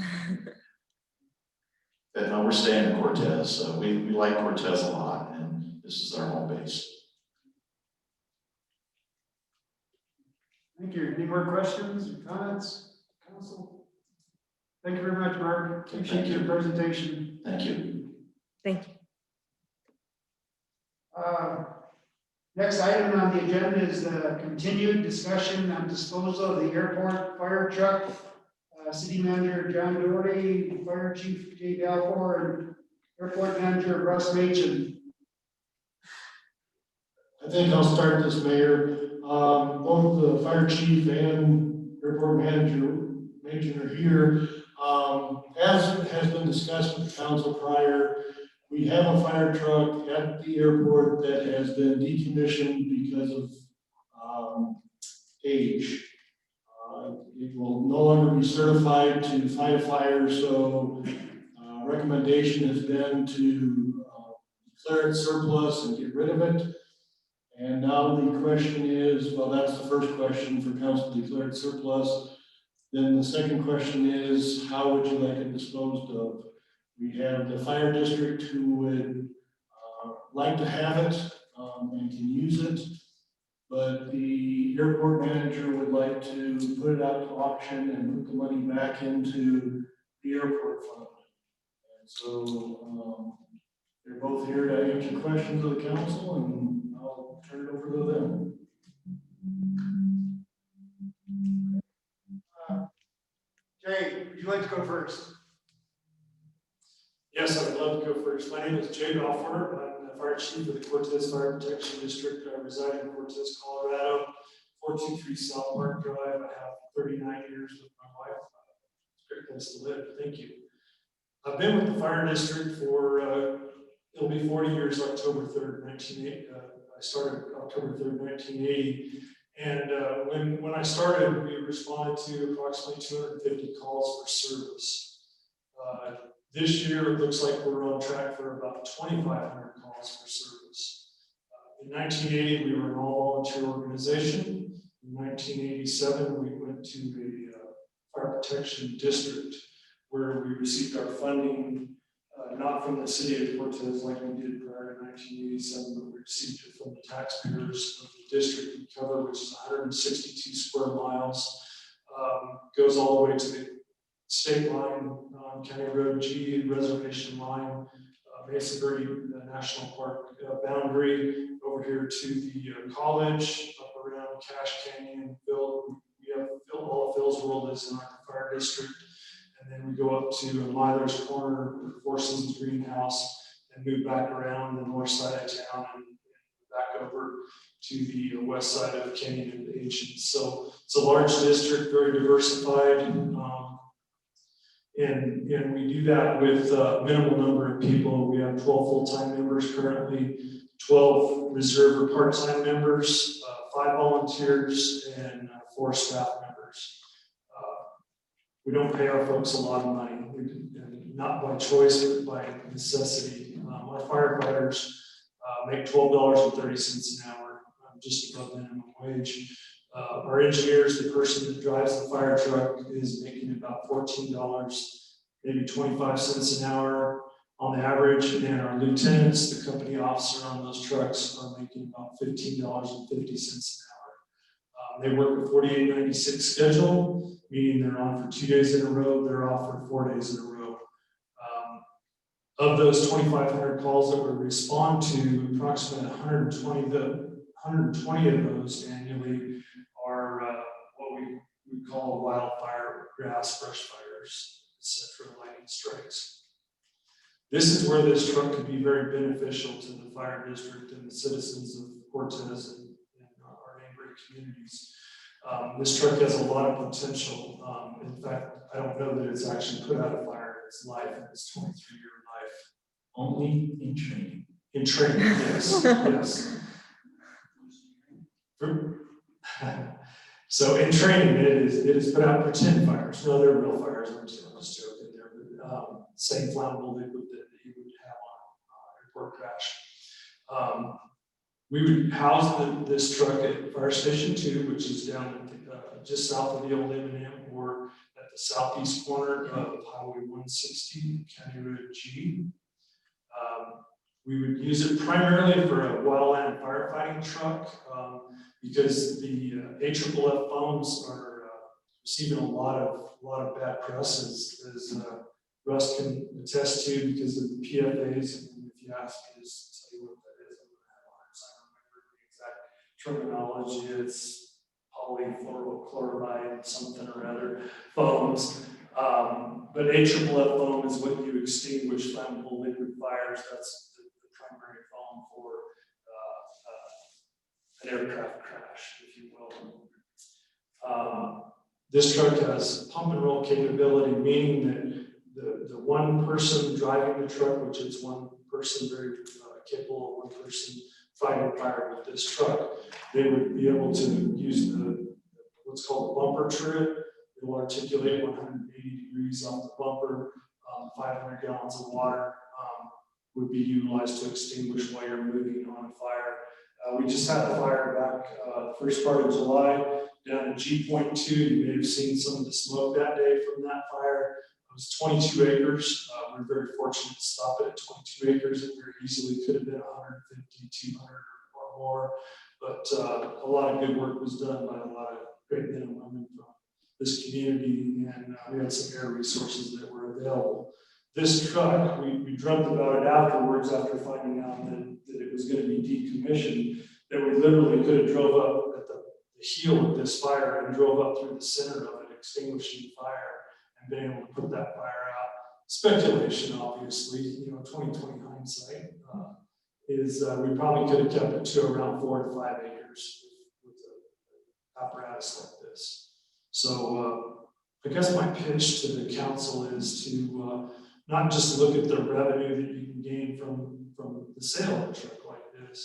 But no, we're staying in Cortez. So we like Cortez a lot, and this is our home base. Thank you. Any more questions or comments, council? Thank you very much, Mark. Appreciate your presentation. Thank you. Thank you. Next item on the agenda is the continued discussion on disposal of the airport fire truck. City Manager John Doherty, Fire Chief Jay Balfour, and Airport Manager Russ Machen. I think I'll start this, Mayor. Both the fire chief and airport manager are here. As has been discussed with the council prior, we have a fire truck at the airport that has been decommissioned because of age. It will no longer be certified to fight a fire, so recommendation has been to declare it surplus and get rid of it. And now the question is, well, that's the first question for council to declare it surplus. Then the second question is, how would you like it disposed of? We have the fire district who would like to have it and can use it, but the airport manager would like to put it out to auction and put the money back into the airport fund. And so they're both here to answer questions of the council, and I'll turn it over to them. Jay, would you like to go first? Yes, I would love to go first. My name is Jay Balfour. I'm the fire chief of the Cortez Fire Protection District. I reside in Cortez, Colorado, 423 South Park Drive. I have 39 years with my wife. It's a great place to live. Thank you. I've been with the fire district for, it'll be 40 years, October 3rd, 1980. I started October 3rd, 1980. And when I started, we responded to approximately 250 calls for service. This year, it looks like we're on track for about 2,500 calls for service. In 1980, we were an all-volunteer organization. In 1987, we went to a fire protection district where we received our funding, not from the city of Cortez like we did prior to 1987, but we received it from the taxpayers of the district we cover, which is 162 square miles. Goes all the way to the state line on County Road G, reservation line, Mesa Verde National Park boundary, over here to the college, up around Cache Canyon, we have all of Phil's World is in our fire district. And then we go up to Myler's Corner, Four Seasons Greenhouse, and move back around the north side of town and back over to the west side of Canyon and Page. So it's a large district, very diversified. And we do that with a minimal number of people. We have 12 full-time members currently, 12 reserve or part-time members, 5 volunteers, and 4 staff members. We don't pay our folks a lot of money, not by choice, but by necessity. Our firefighters make $12.30 an hour, just above minimum wage. Our engineers, the person that drives the fire truck, is making about $14, maybe 25 cents an hour on average. And our lieutenants, the company officer on those trucks, are making about $15.50 an hour. They work a 48-96 schedule, meaning they're on for 2 days in a row, they're off for 4 days in a row. Of those 2,500 calls that we respond to, approximately 120 of those annually are what we call wildfire, grass, brush fires. fires, etc., lightning strikes. This is where this truck could be very beneficial to the fire district and the citizens of Cortez and our neighboring communities. This truck has a lot of potential. In fact, I don't know that it's actually put out a fire in its life, in its 23-year life. Only in training. In training, yes, yes. So in training, it is put out pretend fires. No, they're real fires. I'm just joking there, but same flammable liquid that you would have on airport crash. We would house this truck at Fire Station 2, which is down just south of the old M&M, or at the southeast corner of Highway 160, County Road G. We would use it primarily for a wildland firefighting truck because the AFFF foams are receiving a lot of bad press, as Russ can attest to, because of the PFAs. And if you ask me, just tell you what that is, I'm going to have a hard time remembering the exact terminology. It's polyfluorochloride, something or other foams. But AFFF foam is what you extinguish flammable liquid fires. That's the primary foam for an aircraft crash, if you will. This truck has pump and roll capability, meaning that the one person driving the truck, which is one person very capable of one person fighting fire with this truck, they would be able to use what's called the bumper turret. It will articulate 180 degrees off the bumper. 500 gallons of water would be utilized to extinguish while you're moving on a fire. We just had a fire back the first part of July down at G.2. You may have seen some of the smoke that day from that fire. It was 22 acres. We were very fortunate to stop it at 22 acres. It very easily could have been 150, 200 or more. But a lot of good work was done by a lot of great men and women from this community, and we had some air resources that were available. This truck, we dreamt about it afterwards, after finding out that it was going to be decommissioned, that we literally could have drove up at the heel of this fire and drove up through the center of it, extinguishing the fire, and been able to put that fire out. Speculation, obviously, 2020 hindsight is we probably could have kept it to around 4 to 5 acres with an apparatus like this. So I guess my pitch to the council is to not just look at the revenue that you can gain from the sale of a truck like this,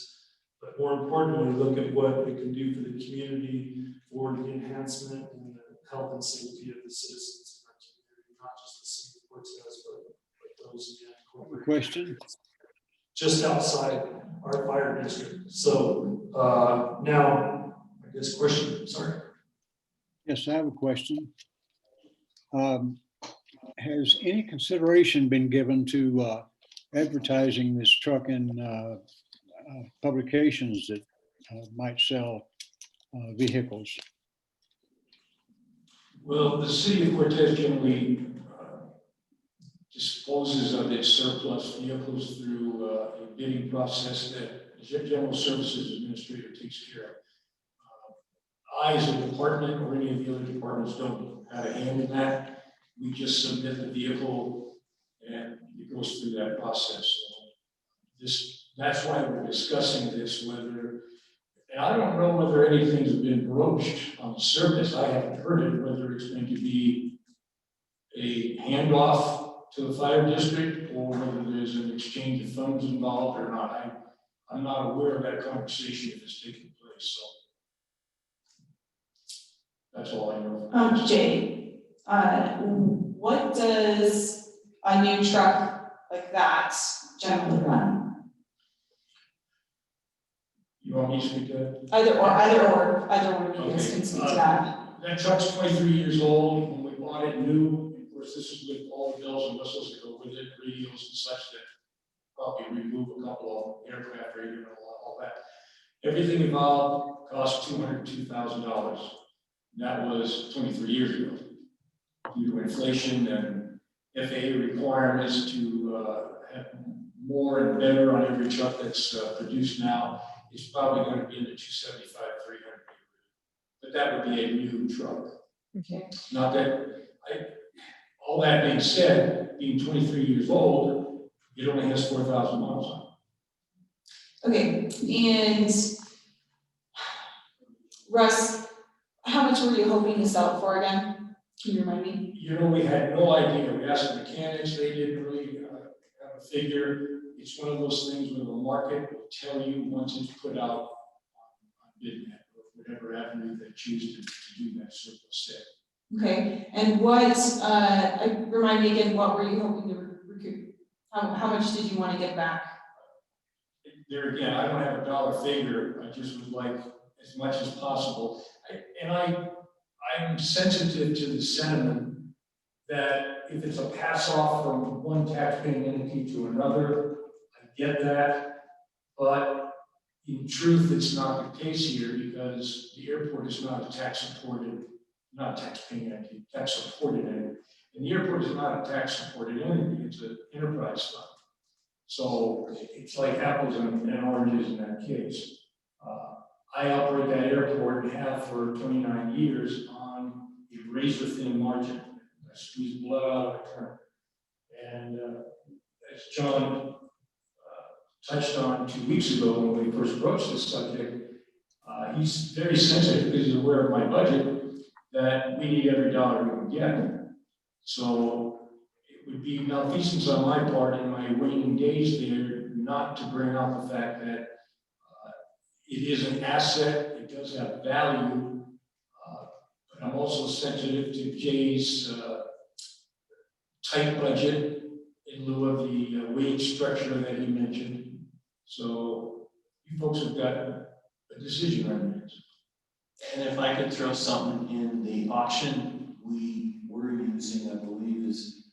but more importantly, look at what it can do for the community, for the enhancement and the health and safety of the citizens in our community, not just the city of Cortez, but those in the incorporated Question? just outside our fire district. So now, I guess question, sorry. Yes, I have a question. Has any consideration been given to advertising this truck in publications that might sell vehicles? Well, the city of Cortez generally disposes of its surplus vehicles through a bidding process that the General Services Administrator takes care of. I, as a department, or any of the other departments, don't have a hand in that. We just submit the vehicle and it goes through that process. So that's why we're discussing this, whether, and I don't know whether anything's been broached on the surface. I haven't heard it, whether it's going to be a handoff to the fire district or whether there's an exchange of funds involved or not. I'm not aware of that conversation if it's taking place, so. That's all I know. Jay, what does a new truck like that generally run? You want me to speak to that? Either one of you guys can speak to that. That truck's 23 years old. When we bought it new, of course, this is with all the bells and whistles that go with it, radios and such, that probably remove a couple of aircraft radio and all that. Everything involved cost $202,000. That was 23 years ago. Due to inflation and FAA requirements to have more and better on every truck that's produced now, it's probably going to be in the 275, 300. But that would be a new truck. Okay. Not that, all that being said, being 23 years old, it only has 4,000 miles on it. Okay, and Russ, how much were you hoping to sell it for again? Can you remind me? You know, we had no idea. We asked the mechanics, they didn't really have a figure. It's one of those things where the market will tell you once it's put out on BidNet or whatever avenue they choose to do that sort of sale. Okay, and remind me again, what were you hoping to recoup? How much did you want to get back? There again, I don't have a dollar figure. I just would like as much as possible. I'm sensitive to the sentiment that if it's a pass off from one taxpaying entity to another, I get that. But in truth, it's not the case here because the airport is not a not taxpaying entity, tax supported entity. And the airport is not a tax supported entity, it's an enterprise fund. So it's like apples and oranges in that case. I operate that airport and have for 29 years on a razor thin margin. I squeeze blood out of the current. And as John touched on 2 weeks ago when we first broached this subject, he's very sensitive because he's aware of my budget that we need every dollar we can get. So it would be malfeasance on my part in my waning days there not to bring out the fact that it is an asset, it does have value, but I'm also sensitive to Jay's tight budget in lieu of the wage structure that he mentioned. So you folks have got a decision on your hands. And if I could throw something in, the auction we were using, I believe, is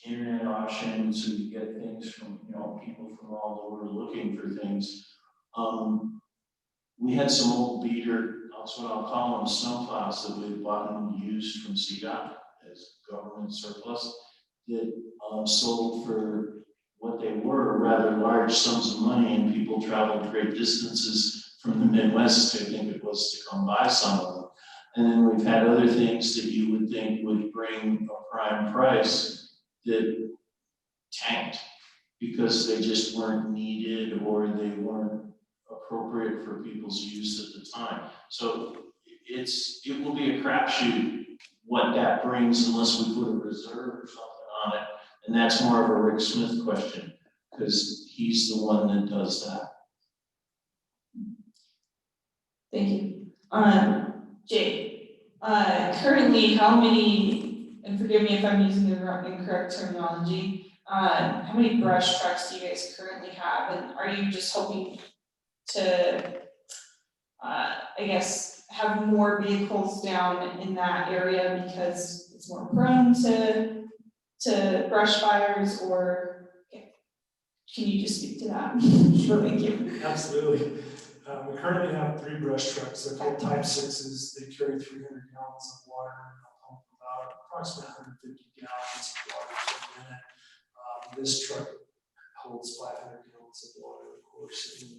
internet auction, so you get things from, people from all over looking for things. We had some old beater, that's what I'll call them, snowplows that we bought and used from CDOT as government surplus that sold for what they were rather large sums of money, and people traveled great distances from the Midwest, I think it was, to come buy some of them. And then we've had other things that you would think would bring a prime price that tanked because they just weren't needed or they weren't appropriate for people's use at the time. So it will be a crapshoot what that brings unless we put a reserve or something on it. And that's more of a Rick Smith question because he's the one that does that. Thank you. Jay, currently how many, and forgive me if I'm using the incorrect terminology, how many brush trucks do you guys currently have? And are you just hoping to, I guess, have more vehicles down in that area because it's more prone to brush fires, or can you just speak to that? Sure, thank you. Absolutely. We currently have 3 brush trucks. They're called Type 6s. They carry 300 gallons of water and they'll pump about approximately 150 gallons of water per minute. This truck holds 500 gallons of water, of course, and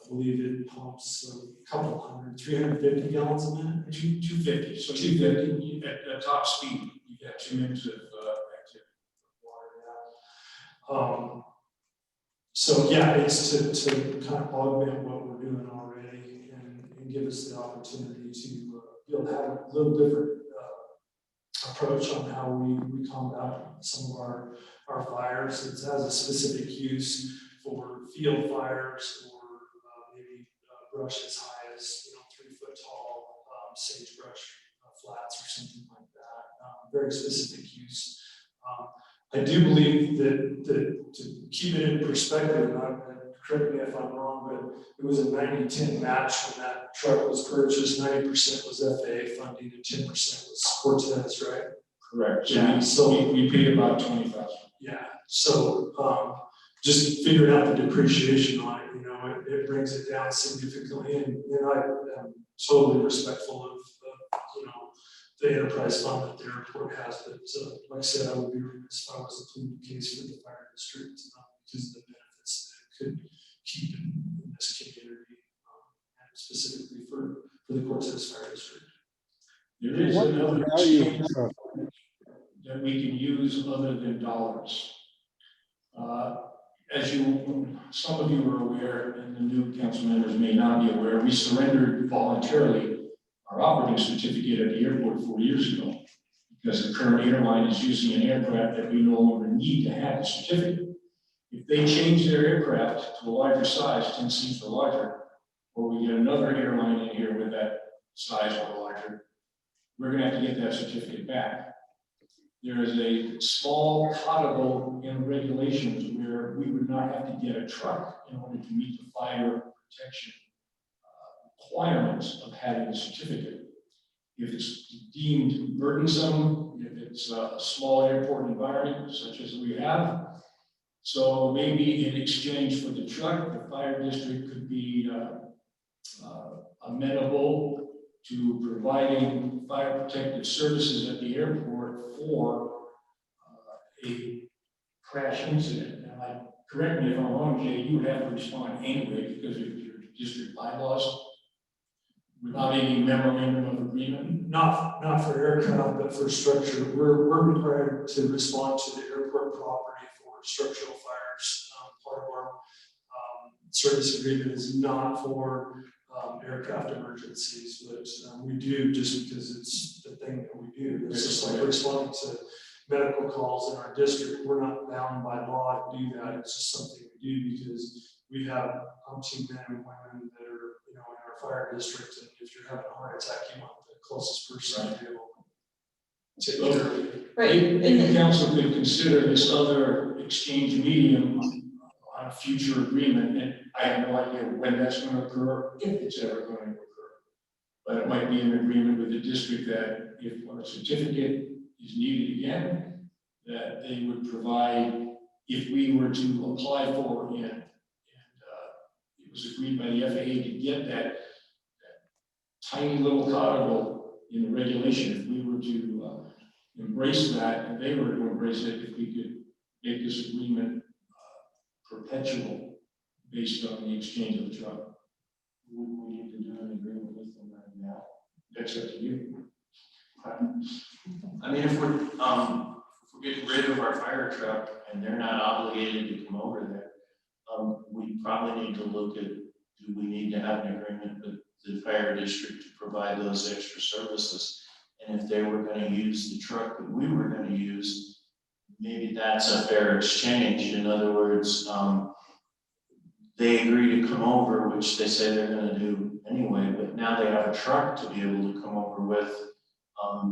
I believe it pumps a couple hundred, 350 gallons a minute. 250. So 250 at top speed, you get 2 minutes of activity. Water, So yeah, it's to kind of augment what we're doing already and give us the opportunity to be able to have a little different approach on how we combat some of our fires. It has a specific use for field fires or maybe brush as high as 3 foot tall sagebrush flats or something like that. Very specific use. I do believe that to keep it in perspective, and correct me if I'm wrong, but it was a 90-10 match when that truck was purchased. 90% was FAA funding and 10% was Cortez, right? Correct. Yeah. So we paid about $20,000. Yeah. So just figuring out the depreciation on it, it brings it down significantly, and I am totally respectful of the enterprise fund that the airport has, but like I said, I would be remiss if I was to plead the case for the fire district because of the benefits that it could keep in this community, and specifically for the Cortez Fire District. There is What another value exchange. that we can use other than dollars. As some of you are aware, and the new council members may not be aware, we surrendered voluntarily our operating certificate at the airport 4 years ago, because the current airline is using an aircraft that we no longer need to have the certificate. If they change their aircraft to a larger size, 10 seats or larger, or we get another airline in here with that size or larger, we're gonna have to get that certificate back. There is a small codicle in regulations where we would not have to get a truck in order to meet the fire protection requirements of having a certificate. If it's deemed burdensome, if it's a small airport environment such as we have, so maybe in exchange for the truck, the fire district could be amenable to providing fire protective services at the airport for a crash incident. Now, correct me if I'm wrong, Jay, you would have to respond anyway because of your district bylaws without any memorandum of agreement. Not for aircraft, but for structure. We're required to respond to the airport property for structural fires. Part of our service agreement is not for aircraft emergencies, but we do just because it's the thing that we do. It's just like responding to medical calls in our district. We're not bound by law to do that. It's just something we do because we have umpteen men and women that are, in our fire district, and if you're having a heart attack, you want the closest person to be able to take care of you. Right. Maybe the council could consider this other exchange medium on a future agreement, and I have no idea when that's going to occur, if it's ever going to occur. But it might be an agreement with the district that if a certificate is needed again, that they would provide, if we were to apply for it, and it was agreed by the FAA to get that tiny little codicle in the regulation, if we were to embrace that, and they were to embrace it, if we could make this agreement perpetual based on the exchange of the truck. Would we need to do an agreement with them right now? That's up to you. I mean, if we're getting rid of our fire truck and they're not obligated to come over there, we probably need to look at, do we need to have an agreement with the fire district to provide those extra services? And if they were going to use the truck that we were going to use, maybe that's a fair exchange. In other words, they agree to come over, which they say they're going to do anyway, but now they have a truck to be able to come over with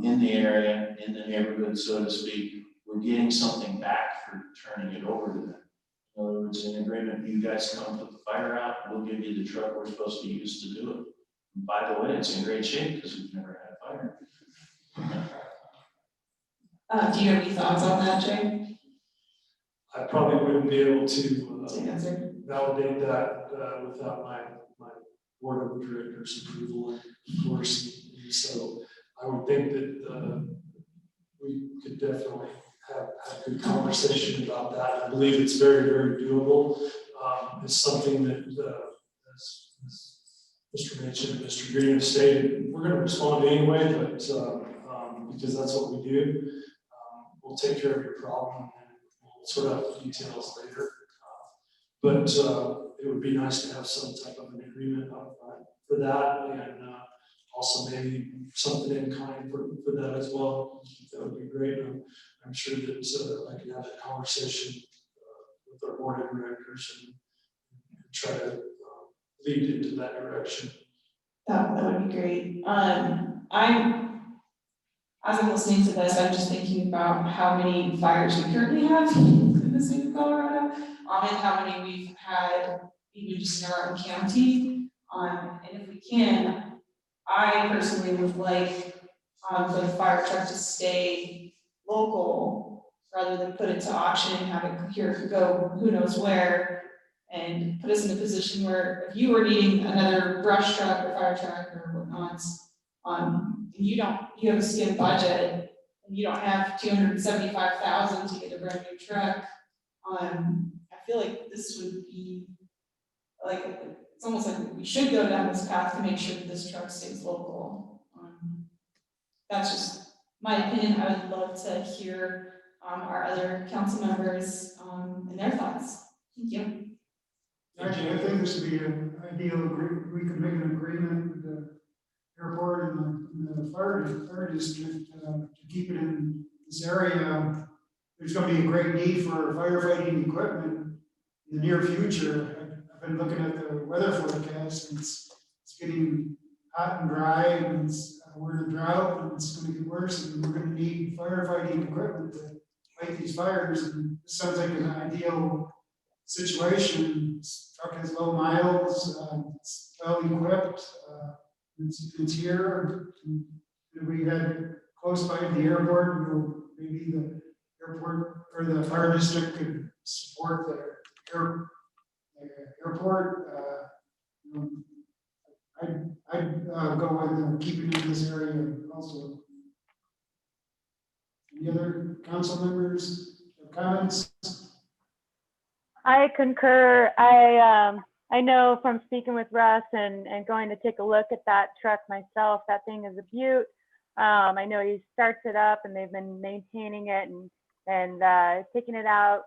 in the area, in the neighborhood, so to speak. We're getting something back for turning it over to them. In other words, an agreement, you guys come put the fire out, we'll give you the truck we're supposed to use to do it. And by the way, it's in great shape because we've never had fire. Do you have any thoughts on that, Jay? I probably wouldn't be able to answer. validate that without my board of directors approval, of course. And so I would think that we could definitely have a good conversation about that. I believe it's very, very doable. It's something that, as Mr. Mitchell and Mr. Green have stated, we're going to respond anyway, but because that's what we do. We'll take care of your problem and we'll sort out the details later. But it would be nice to have some type of an agreement for that, and also maybe something in kind for that as well. That would be great. I'm sure that I can have that conversation with our board of directors and try to lead into that direction. That would be great. As I'm listening to this, I'm just thinking about how many fires we currently have in the state of Colorado, and how many we've had even just in our own county. And if we can, I personally would like for the fire truck to stay local rather than put it to auction and have it here go who knows where, and put us in a position where if you were needing another brush truck or fire truck or whatnot, you have a skim budget and you don't have $275,000 to get a brand new truck. I feel like this would be like, it's almost like we should go down this path to make sure that this truck stays local. That's just my opinion, I would love to hear our other council members and their thoughts. Thank you. Actually, I think this would be an ideal we could make an agreement with the airport and the fire district to keep it in this area. There's gonna be a great need for firefighting equipment in the near future. I've been looking at the weather forecast, and it's getting hot and dry, and we're in a drought, and it's gonna get worse, and we're gonna need firefighting equipment to fight these fires, and this sounds like an ideal situation. This truck has low miles, it's well equipped, it's here. And we had close by the airport, maybe the airport or the fire district could support the airport. I'd go with keeping it in this area also. Any other council members have comments? I concur. I know from speaking with Russ and going to take a look at that truck myself, that thing is a beaut. I know he starts it up and they've been maintaining it and taking it out,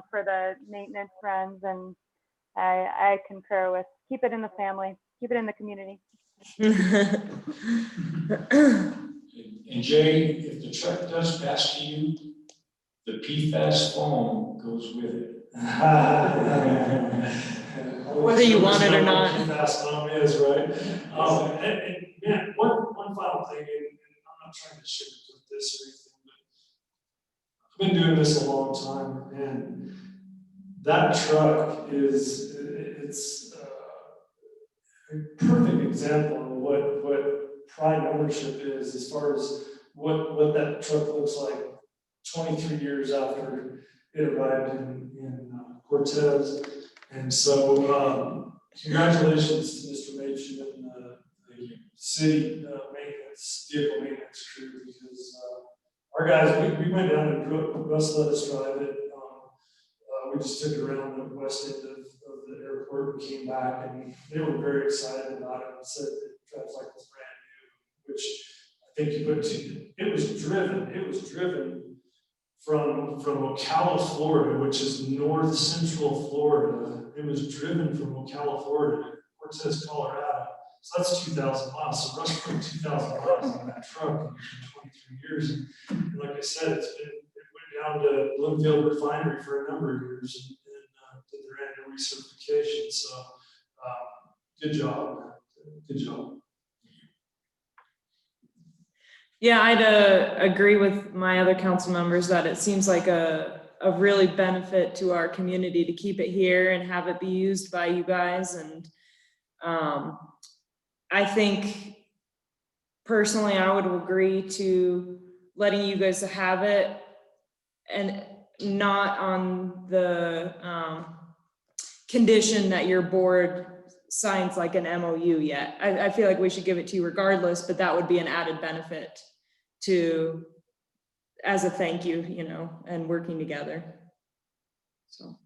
for the maintenance runs. And I concur with keep it in the family, keep it in the community. And Jay, if the truck does pass to you, the PFAS foam goes with it. Whether you want it or not. Fast on is right. And man, one final thing, and I'm not trying to sugarcoat this or anything, but I've been doing this a long time, and that truck it's a perfect example of what prime ownership is, as far as what that truck looks like 23 years after it arrived in Cortez. And so congratulations to Mr. Machin and the city vehicle maintenance crew, because our guys, we went down and Russ let us drive it. We just took it around the west end of the airport and came back, and they were very excited about it and said it drives like it's brand new, which I think you put to, it was driven from Ocala, Florida, which is north central Florida. It was driven from Ocala, Florida to Cortez, Colorado. So that's 2,000 miles. So Russ put 2,000 miles on that truck in 23 years. And like I said, it went down to Bloomfield Refinery for a number of years and did their annual recertification. So good job. Good job. Yeah, I'd agree with my other council members that it seems like a really benefit to our community to keep it here and have it be used by you guys. And I think personally, I would agree to letting you guys have it and not on the condition that your board signs like an MOU yet. I feel like we should give it to you regardless, but that would be an added benefit to, as a thank you, and working together. So.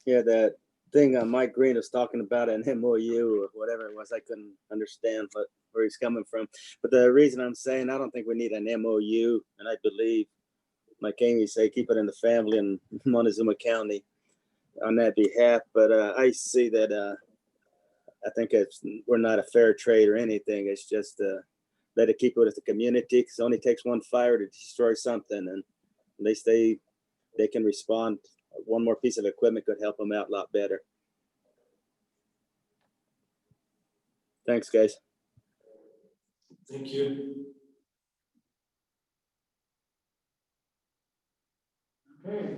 Yeah, that thing Mike Green was talking about, an MOU or whatever it was, I couldn't understand where he's coming from. But the reason I'm saying I don't think we need an MOU, and I believe, like Amy said, keep it in the family in Montezuma County on that behalf. But I see that I think we're not a fair trade or anything. It's just let it keep it with the community, because it only takes one fire to destroy something, and at least they can respond. One more piece of equipment could help them out a lot better. Thanks, guys. Thank you. Okay,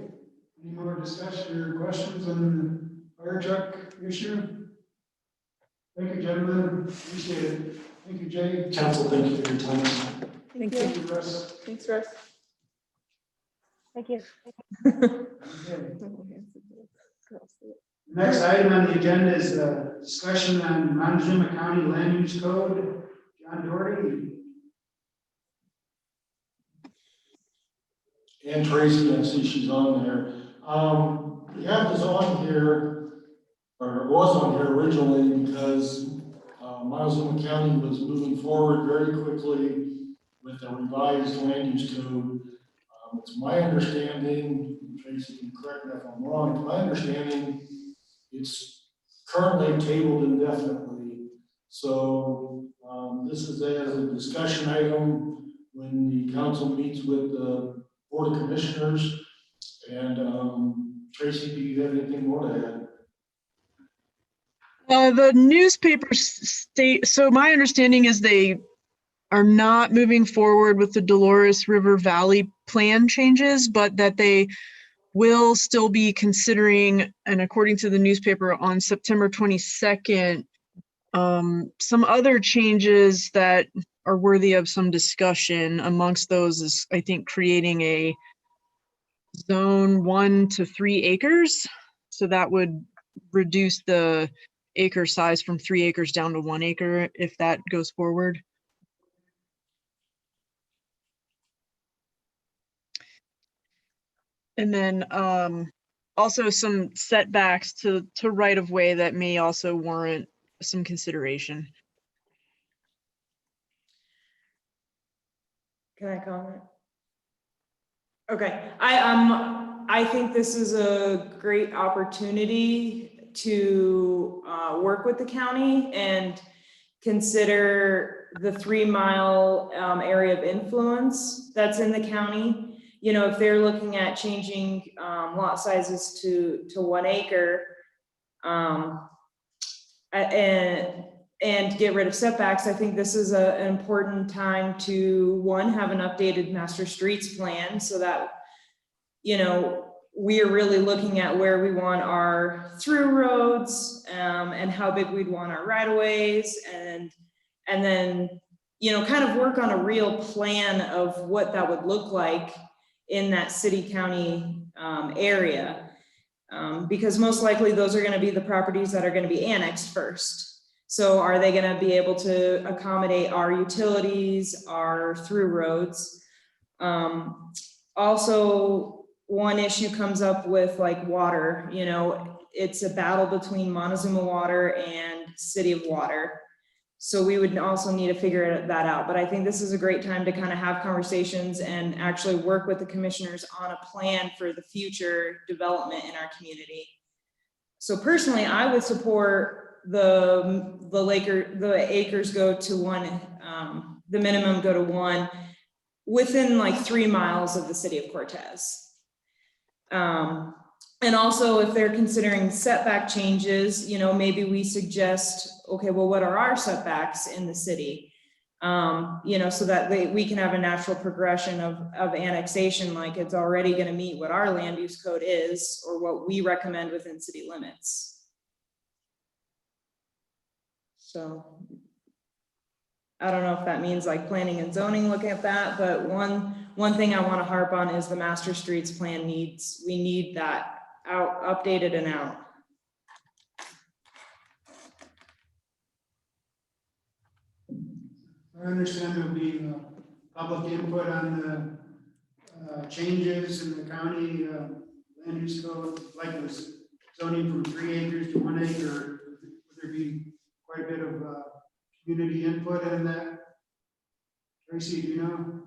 any more discussion or questions on the fire truck issue? Thank you, gentlemen. Appreciate it. Thank you, Jay. Council, thank you for your time. Thank you. Thank you, Russ. Thanks, Russ. Thank you. Next item on the agenda is a discussion on Montezuma County Land Use Code. John Doherty. And Tracy, I see she's on there. We have this on here, or it was on here originally because Montezuma County was moving forward very quickly with a revised land use code. It's my understanding, Tracy can correct me if I'm wrong, it's my understanding it's currently tabled indefinitely. So this is as a discussion item when the council meets with the Board of Commissioners. And Tracy, do you have anything more to add? The newspapers state, so my understanding is they are not moving forward with the Dolores River Valley plan changes, but that they will still be considering, and according to the newspaper on September 22nd, some other changes that are worthy of some discussion. Amongst those is, I think, creating a zone 1 to 3 acres. So that would reduce the acre size from 3 acres down to 1 acre if that goes forward. And then also some setbacks to right of way that may also warrant some consideration. Can I comment? Okay, I think this is a great opportunity to work with the county and consider the 3 mile area of influence that's in the county. You know, if they're looking at changing lot sizes to 1 acre and get rid of setbacks, I think this is an important time to, one, have an updated master streets plan so that, you know, we are really looking at where we want our through roads and how big we'd want our right of ways, and then, you know, kind of work on a real plan of what that would look like in that city county area. Because most likely those are going to be the properties that are going to be annexed first. So are they going to be able to accommodate our utilities, our through roads? Also, one issue comes up with like water. You know, it's a battle between Montezuma Water and City of Water. So we would also need to figure that out. But I think this is a great time to kind of have conversations and actually work with the commissioners on a plan for the future development in our community. So personally, I would support the acres go to 1, the minimum go to 1 within like 3 miles of the city of Cortez. And also if they're considering setback changes, you know, maybe we suggest, okay, well, what are our setbacks in the city? You know, so that we can have a natural progression of annexation, like it's already going to meet what our land use code is or what we recommend within city limits. So I don't know if that means like planning and zoning look at that, but one thing I want to harp on is the master streets plan we need that out, updated and out. I understand there'll be public input on the changes in the county land use code, like this zoning from 3 acres to 1 acre. Would there be quite a bit of community input in that? Tracy, do you know?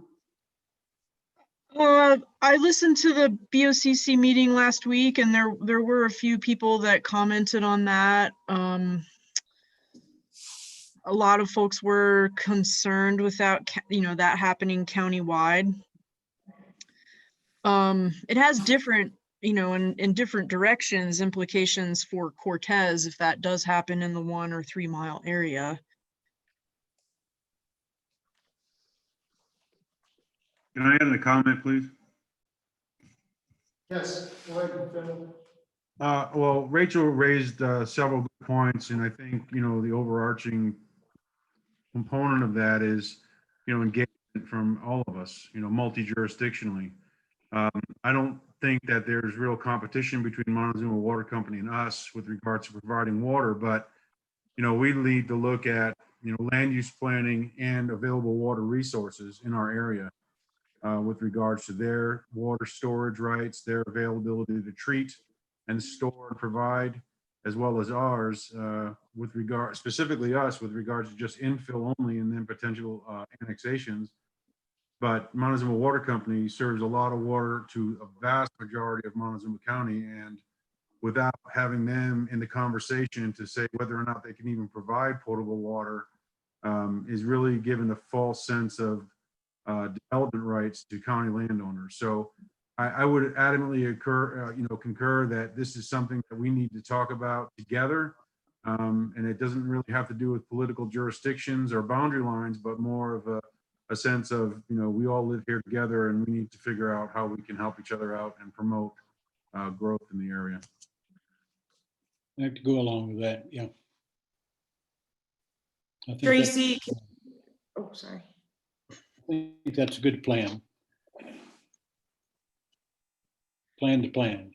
I listened to the BOCC meeting last week, and there were a few people that commented on that. A lot of folks were concerned with that, you know, that happening countywide. It has different, you know, in different directions, implications for Cortez if that does happen in the 1 or 3 mile area. Can I add a comment, please? Yes, go ahead, Phil. Well, Rachel raised several good points, and I think, you know, the overarching component of that is, you know, engagement from all of us, you know, multi-jurisdictionally. I don't think that there's real competition between Montezuma Water Company and us with regards to providing water, but, you know, we need to look at, you know, land use planning and available water resources in our area with regards to their water storage rights, their availability to treat and store and provide, as well as ours, with regard, specifically us, with regards to just infill only and then potential annexations. But Montezuma Water Company serves a lot of water to a vast majority of Montezuma County, and without having them in the conversation to say whether or not they can even provide potable water, is really giving a false sense of development rights to county landowners. So I would adamantly concur that this is something that we need to talk about together. And it doesn't really have to do with political jurisdictions or boundary lines, but more of a sense of, we all live here together and we need to figure out how we can help each other out and promote growth in the area. I have to go along with that, yeah. I think Tracy, oh, sorry. I think that's a good plan. Plan to plan.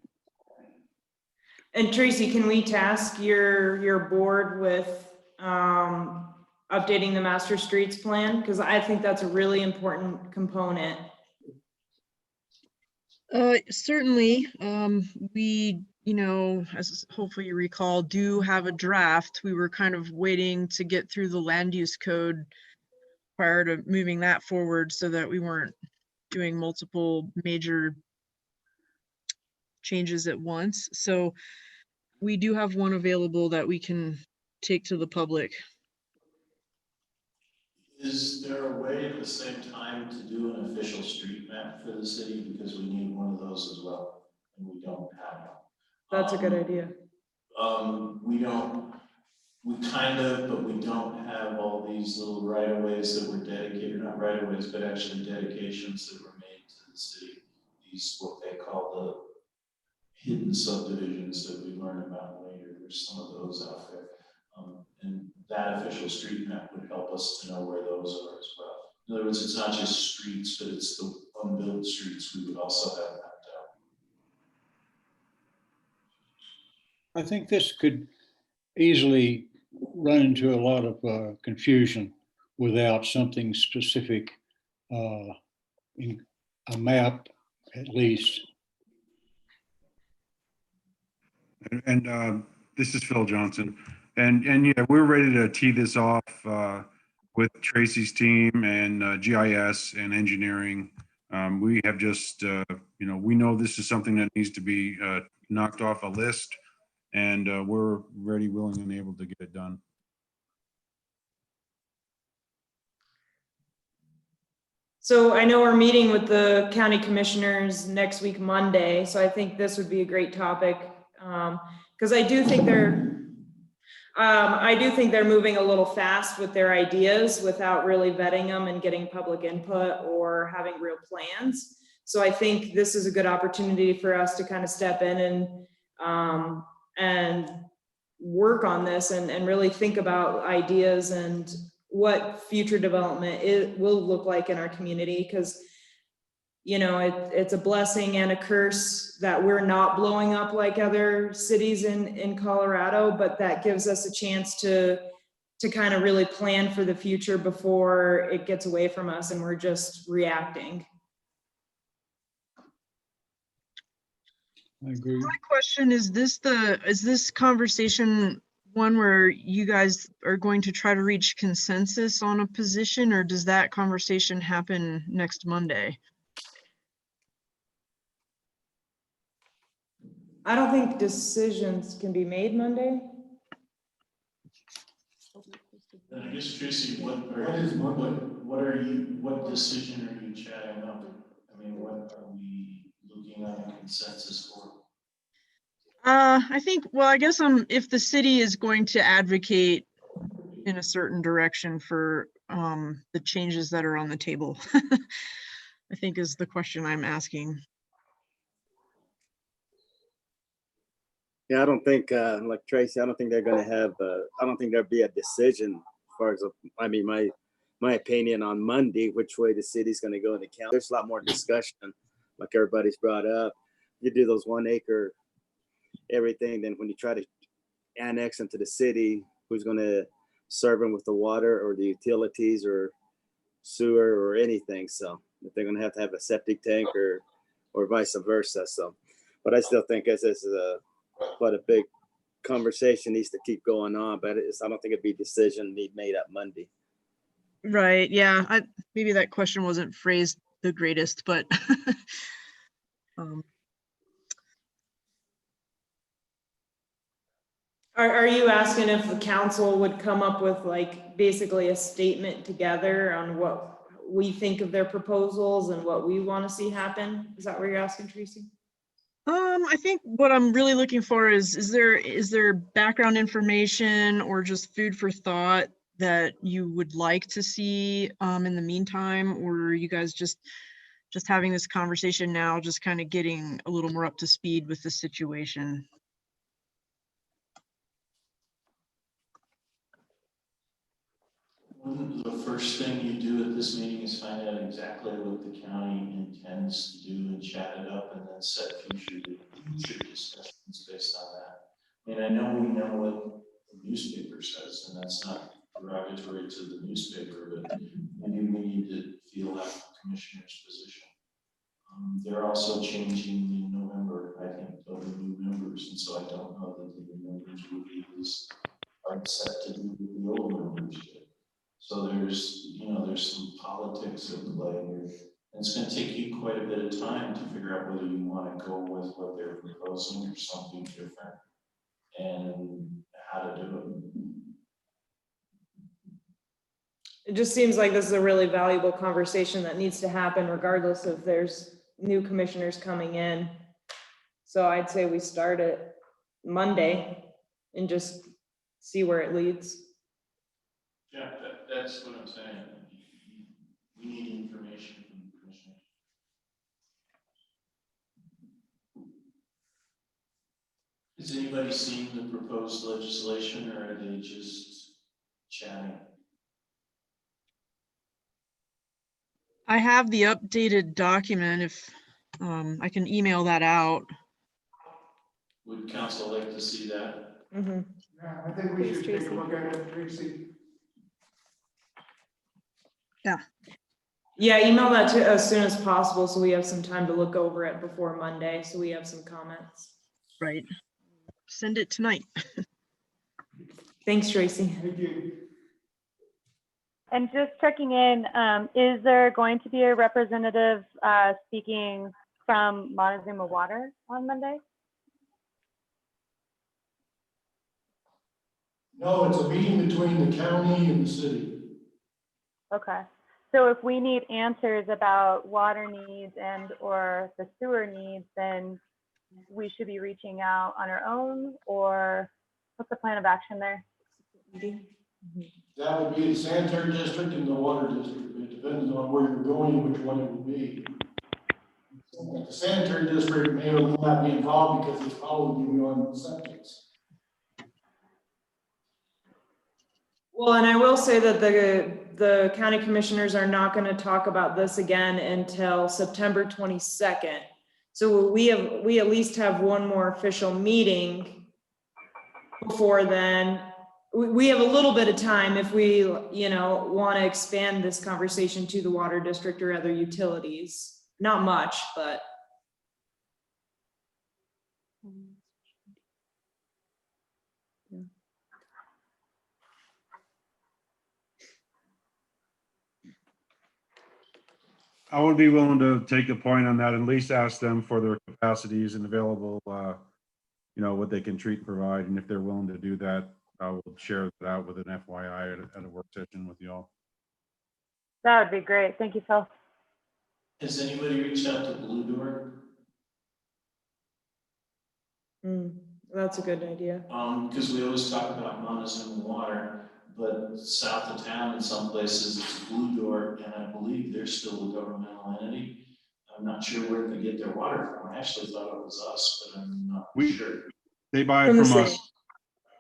And Tracy, can we task your board with updating the master streets plan? Because I think that's a really important component. Certainly, we, as hopefully you recall, do have a draft. We were kind of waiting to get through the land use code prior to moving that forward so that we weren't doing multiple major changes at once. So we do have one available that we can take to the public. Is there a way at the same time to do an official street map for the city? Because we need one of those as well, and we don't have one. That's a good idea. We kind of, but we don't have all these little right-of-ways that were dedicated, not right-of-ways, but actually dedications that were made to the city. These, what they call the hidden subdivisions that we learn about later. There's some of those out there. And that official street map would help us to know where those are as well. In other words, it's not just streets, but it's the unbuilt streets we would also have mapped out. I think this could easily run into a lot of confusion without something specific in a map, at least. And this is Phil Johnson. And yeah, we're ready to tee this off with Tracy's team and GIS and engineering. We have just, we know this is something that needs to be knocked off a list, and we're ready, willing, and able to get it done. So I know we're meeting with the county commissioners next week, Monday. So I think this would be a great topic because I do think they're moving a little fast with their ideas without really vetting them and getting public input or having real plans. So I think this is a good opportunity for us to kind of step in and work on this and really think about ideas and what future development will look like in our community. Because it's a blessing and a curse that we're not blowing up like other cities in Colorado, but that gives us a chance to kind of really plan for the future before it gets away from us and we're just reacting. I agree. My question is this conversation one where you guys are going to try to reach consensus on a position, or does that conversation happen next Monday? I don't think decisions can be made Monday. And I guess, Tracy, what decision are you chatting up? I mean, what are we looking at a consensus for? I think, well, I guess if the city is going to advocate in a certain direction for the changes that are on the table, I think is the question I'm asking. Yeah, I don't think, like Tracy, I don't think they're going to have, I don't think there'll be a decision as far as, my opinion on Monday, which way the city's going to go in the county. There's a lot more discussion, like everybody's brought up. You do those 1 acre everything, then when you try to annex into the city, who's going to serve them with the water or the utilities or sewer or anything? So if they're going to have a septic tank or vice versa. So, but I still think this is quite a big conversation needs to keep going on, but I don't think it'd be a decision need made up Monday. Right, yeah, maybe that question wasn't phrased the greatest, but Are you asking if the council would come up with like basically a statement together on what we think of their proposals and what we want to see happen? Is that what you're asking, Tracy? I think what I'm really looking for is there background information or just food for thought that you would like to see in the meantime, or are you guys just having this conversation now, just kind of getting a little more up to speed with the situation? Wouldn't the first thing you do at this meeting is find out exactly what the county intends to do and chat it up and then set future discussions based on that? I mean, I know we know what the newspaper says, and that's not derogatory to the newspaper, but maybe we need to feel out the commissioner's position. They're also changing in November, I think, there'll be new members, and so I don't know that the new members will be as hard set to do what the old members did. So there's some politics at play here. And it's going to take you quite a bit of time to figure out whether you want to go with what they're proposing or something different and how to do it. It just seems like this is a really valuable conversation that needs to happen regardless if there's new commissioners coming in. So I'd say we start it Monday and just see where it leads. Yeah, that's what I'm saying. We need information from the commissioner. Has anybody seen the proposed legislation, or are they just chatting? I have the updated document. If I can email that out. Would council like to see that? Mm-hmm. Yeah, I think we should take a look at it, Tracy. Yeah, email that to as soon as possible so we have some time to look over it before Monday, so we have some comments. Right. Send it tonight. Thanks, Tracy. Thank you. And just checking in, is there going to be a representative speaking from Montezuma Water on Monday? No, it's a meeting between the county and the city. Okay. So if we need answers about water needs and or the sewer needs, then we should be reaching out on our own, or what's the plan of action there? That would be the sanitary district and the water district. It depends on where you're going, which one it would be. The sanitary district may or may not be involved because it's probably on septics. Well, and I will say that the county commissioners are not going to talk about this again until September 22nd. So we at least have one more official meeting before then. We have a little bit of time if we, want to expand this conversation to the water district or other utilities. Not much, but. I would be willing to take a point on that, at least ask them for their capacities and available, what they can treat and provide. And if they're willing to do that, I will share that out with an FYI at a work session with y'all. That would be great. Thank you, Phil. Has anybody reached out to Blue Door? That's a good idea. Because we always talk about Montezuma Water, but south of town in some places it's Blue Door, and I believe they're still a governmental entity. I'm not sure where they get their water from. I actually thought it was us, but I'm not sure. They buy it from us.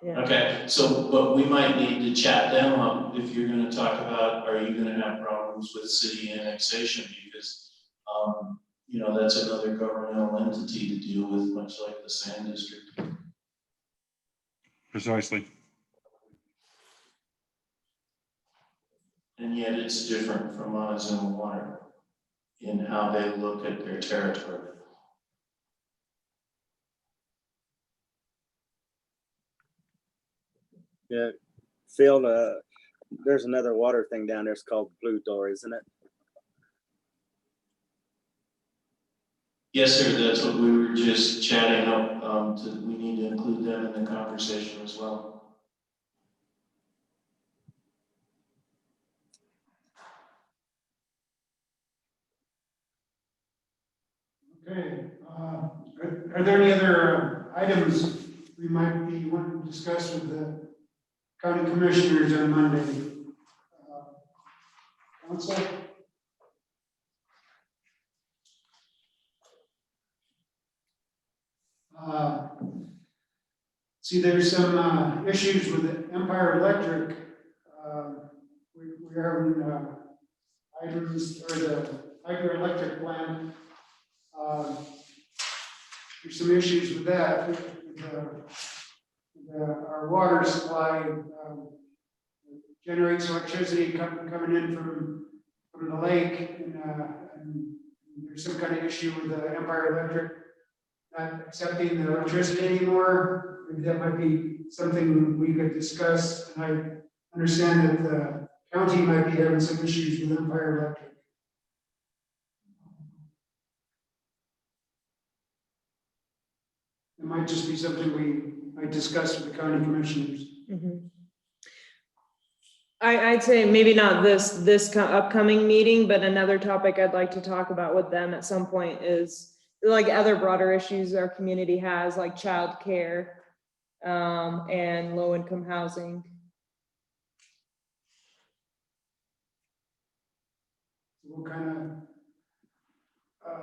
Yeah. Okay, so, but we might need to chat them up if you're gonna talk about, are you gonna have problems with city annexation? Because, that's another governmental entity to deal with, much like the Sand District. Precisely. And yet it's different from Montezuma Water in how they look at their territory. Yeah, Phil, there's another water thing down there. It's called Blue Door, isn't it? Yes, sir, that's what we were just chatting up, we need to include them in the conversation as well. Okay, are there any other items we might be wanting to discuss with the county commissioners on Monday? Council? See, there's some issues with the Empire Electric. We're having items, or the hydroelectric plant. There's some issues with that, our water supply generates electricity coming in from the lake, and there's some kind of issue with the Empire Electric not accepting the electricity anymore. Maybe that might be something we could discuss, and I understand that the county might be having some issues with Empire Electric. It might just be something we might discuss with the county commissioners. Mhm. I'd say maybe not this upcoming meeting, but another topic I'd like to talk about with them at some point is like other broader issues our community has, like childcare, and low-income housing. We'll kind of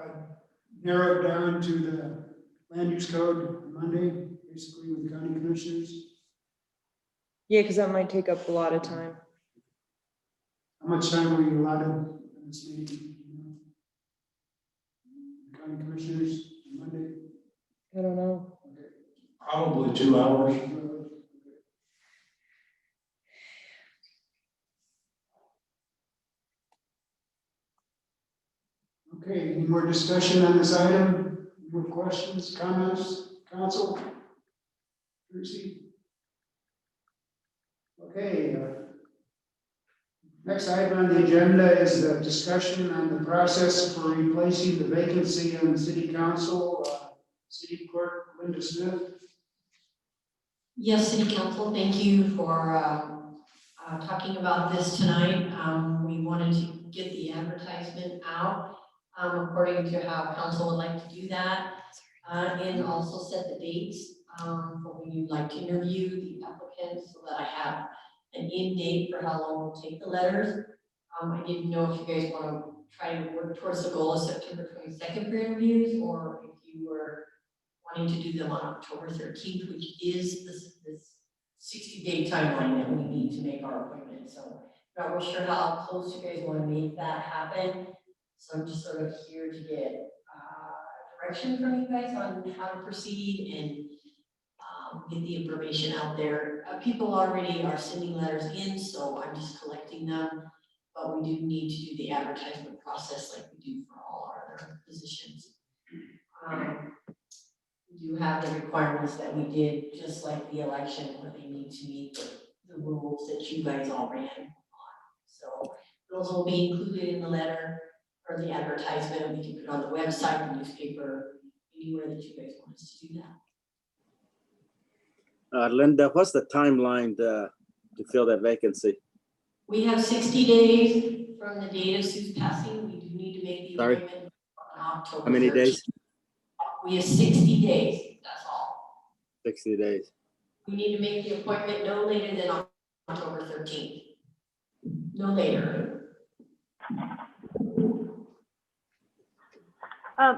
narrow it down to the land use code Monday, basically with the county commissioners. Yeah, because that might take up a lot of time. How much time were you allotted in this meeting? County commissioners on Monday? I don't know. Probably 2 hours. Okay, any more discussion on this item? More questions, comments, council? Tracy? Okay. Next item on the agenda is the discussion on the process for replacing the vacancy on the city council. City Clerk Linda Smith. Yes, City Council, thank you for talking about this tonight. We wanted to get the advertisement out according to how council would like to do that, and also set the dates for when you'd like to interview the applicants so that I have an end date for how long we'll take the letters. I didn't know if you guys want to try to work towards the goal of September 22nd for interviews, or if you were wanting to do them on October 13th, which is this 60-day timeline that we need to make our appointment. So I'm not real sure how close you guys want to make that happen. So I'm just sort of here to get direction from you guys on how to proceed and get the information out there. People already are sending letters in, so I'm just collecting them. But we do need to do the advertisement process like we do for all our other positions. We do have the requirements that we did, just like the election, where they need to meet the rules that you guys all ran on. So those will be included in the letter or the advertisement. We can put it on the website, the newspaper, anywhere that you guys want us to do that. Linda, what's the timeline to fill that vacancy? We have 60 days from the date of Sue's passing. We do need to make the appointment on October. How many 13th. days? We have 60 days, that's all. 60 days. We need to make the appointment no later than October 13th. No later.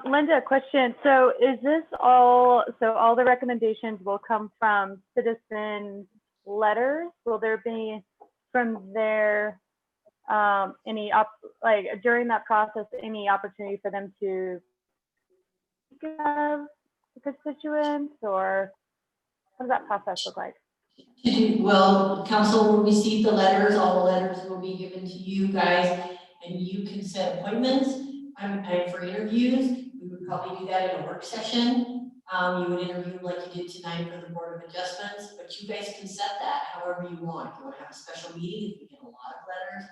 Linda, question. So is this all the recommendations will come from citizen letters? Will there be from there during that process, any opportunity for them to give the constituents, or what does that process look like? Well, council will receive the letters. All the letters will be given to you guys, and you can set appointments. And for interviews, we would probably do that in a work session. You would interview them like you did tonight for the Board of Adjustments, but you guys can set that however you want. If you want to have a special meeting, if you get a lot of letters,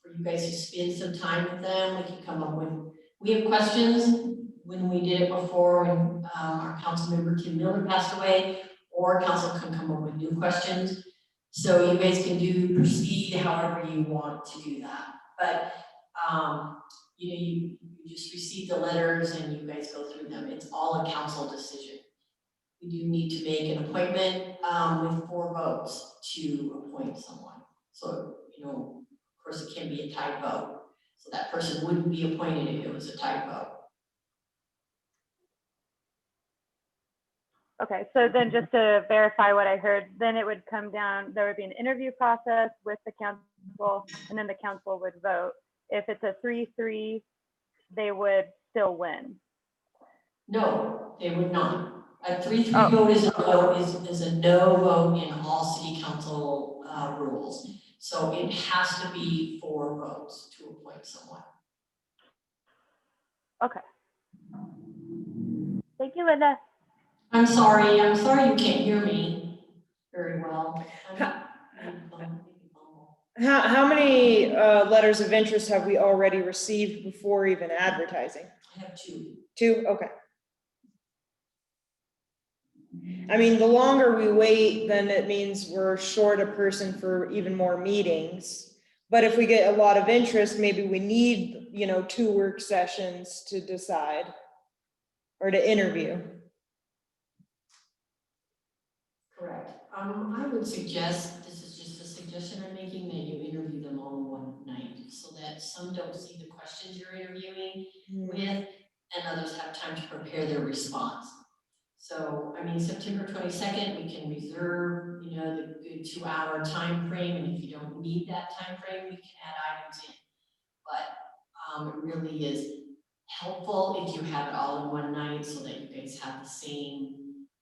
for you guys to spend some time with them, we can come up with, we have questions when we did it before, when our council member Tim Miller passed away, or council can come up with new questions. So you guys can proceed however you want to do that. But, you just receive the letters and you guys go through them. It's all a council decision. We do need to make an appointment with 4 votes to appoint someone. So, of course, it can be a tied vote. So that person wouldn't be appointed if it was a tied vote. Okay, so then just to verify what I heard, then it would come down, there would be an interview process with the council, and then the council would vote. If it's a 3-3, they would still win. No, they would not. A 3-3 vote is a no vote in all city council rules. So it has to be 4 votes to appoint someone. Okay. Thank you, Linda. I'm sorry you can't hear me very well. How many letters of interest have we already received before even advertising? I have 2. 2, okay. I mean, the longer we wait, then it means we're short a person for even more meetings. But if we get a lot of interest, maybe we need, 2 work sessions to decide or to interview. Correct. I would suggest, this is just a suggestion I'm making, that you interview them all in one night so that some don't see the questions you're interviewing with and others have time to prepare their response. So, September 22nd, we can reserve, the good 2-hour time frame, and if you don't need that time frame, we can add items in. But it really is helpful if you have it all in one night so that you guys have the same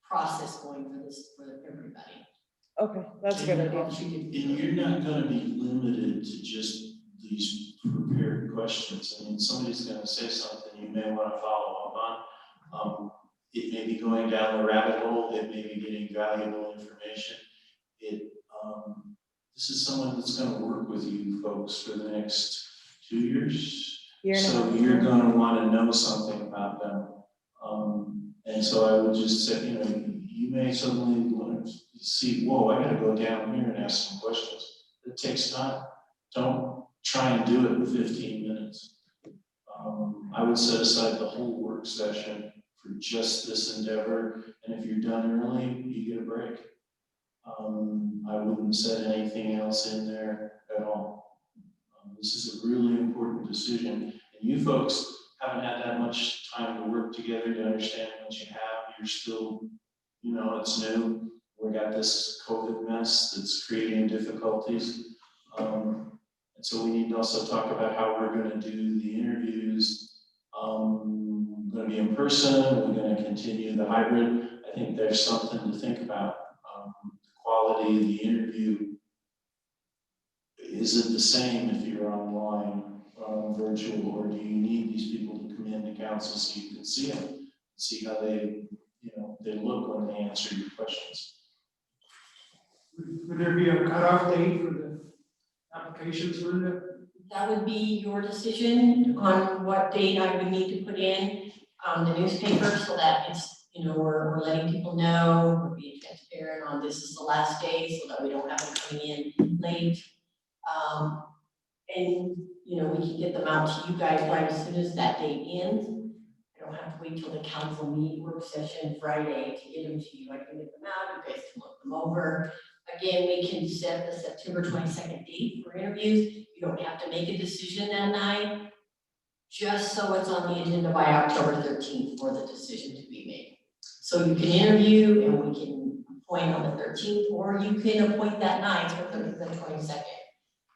process going for everybody. Okay, that's a good idea. And you're not gonna be limited to just these prepared questions. Somebody's gonna say something you may wanna follow up on. It may be going down the rabbit hole, it may be getting valuable information. This is someone that's gonna work with you folks for the next 2 years. So you're gonna wanna know something about them. And so I would just say, you may suddenly want to see, whoa, I gotta go down here and ask some questions. It takes time. Don't try and do it in 15 minutes. I would set aside the whole work session for just this endeavor. And if you're done early, you get a break. I wouldn't set anything else in there at all. This is a really important decision. And you folks haven't had that much time to work together to understand what you have. You're still, it's new. We got this COVID mess that's creating difficulties. And so we need to also talk about how we're going to do the interviews. We're going to be in person. We're going to continue the hybrid. I think there's something to think about. The quality of the interview. Is it the same if you're online? Virtual, or do you need these people to come into council so you can see them, see how they look when they answer your questions? Would there be a cutoff date for the applications, Linda? That would be your decision on what date I would need to put in the newspaper so that it's, we're letting people know, we're being transparent on this is the last day so that we don't have them coming in late. And, we can get them out to you guys right as soon as that date ends. I don't have to wait till the council work session Friday to get them to you. I can get them out, you guys can look them over. Again, we can set the September 22nd date for interviews. You don't have to make a decision that night, just so it's on the agenda by October 13th for the decision to be made. So you can interview and we can appoint on the 13th, or you can appoint that night for the 22nd.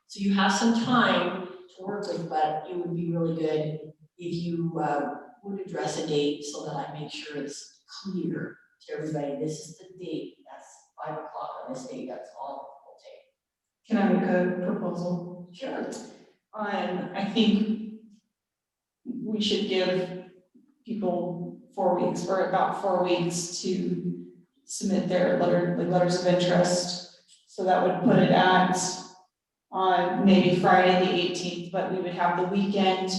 So you have some time to work with, but it would be really good if you would address a date so that I make sure it's clear to everybody. This is the date. That's 5 o'clock on this date. That's all it will take. Can I make a proposal? Sure. I think we should give people 4 weeks, or about 4 weeks to submit their letters of interest. So that would put it at on maybe Friday the 18th, but we would have the weekend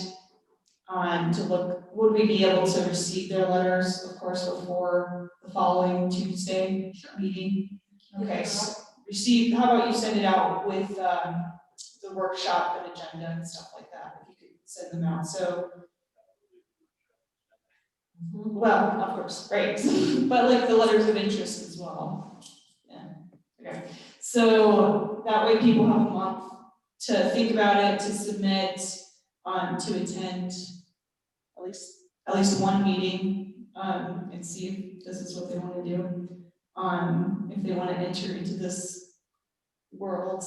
to look, would we be able to receive their letters, of course, before the following Tuesday meeting? Okay, so receive, how about you send it out with the workshop and agenda and stuff like that, if you could send them out, so. Well, of course, right, but like the letters of interest as well. Yeah, okay, so that way people have a month to think about it, to submit, to attend at least one meeting, and see if this is what they want to do. If they want to enter into this world.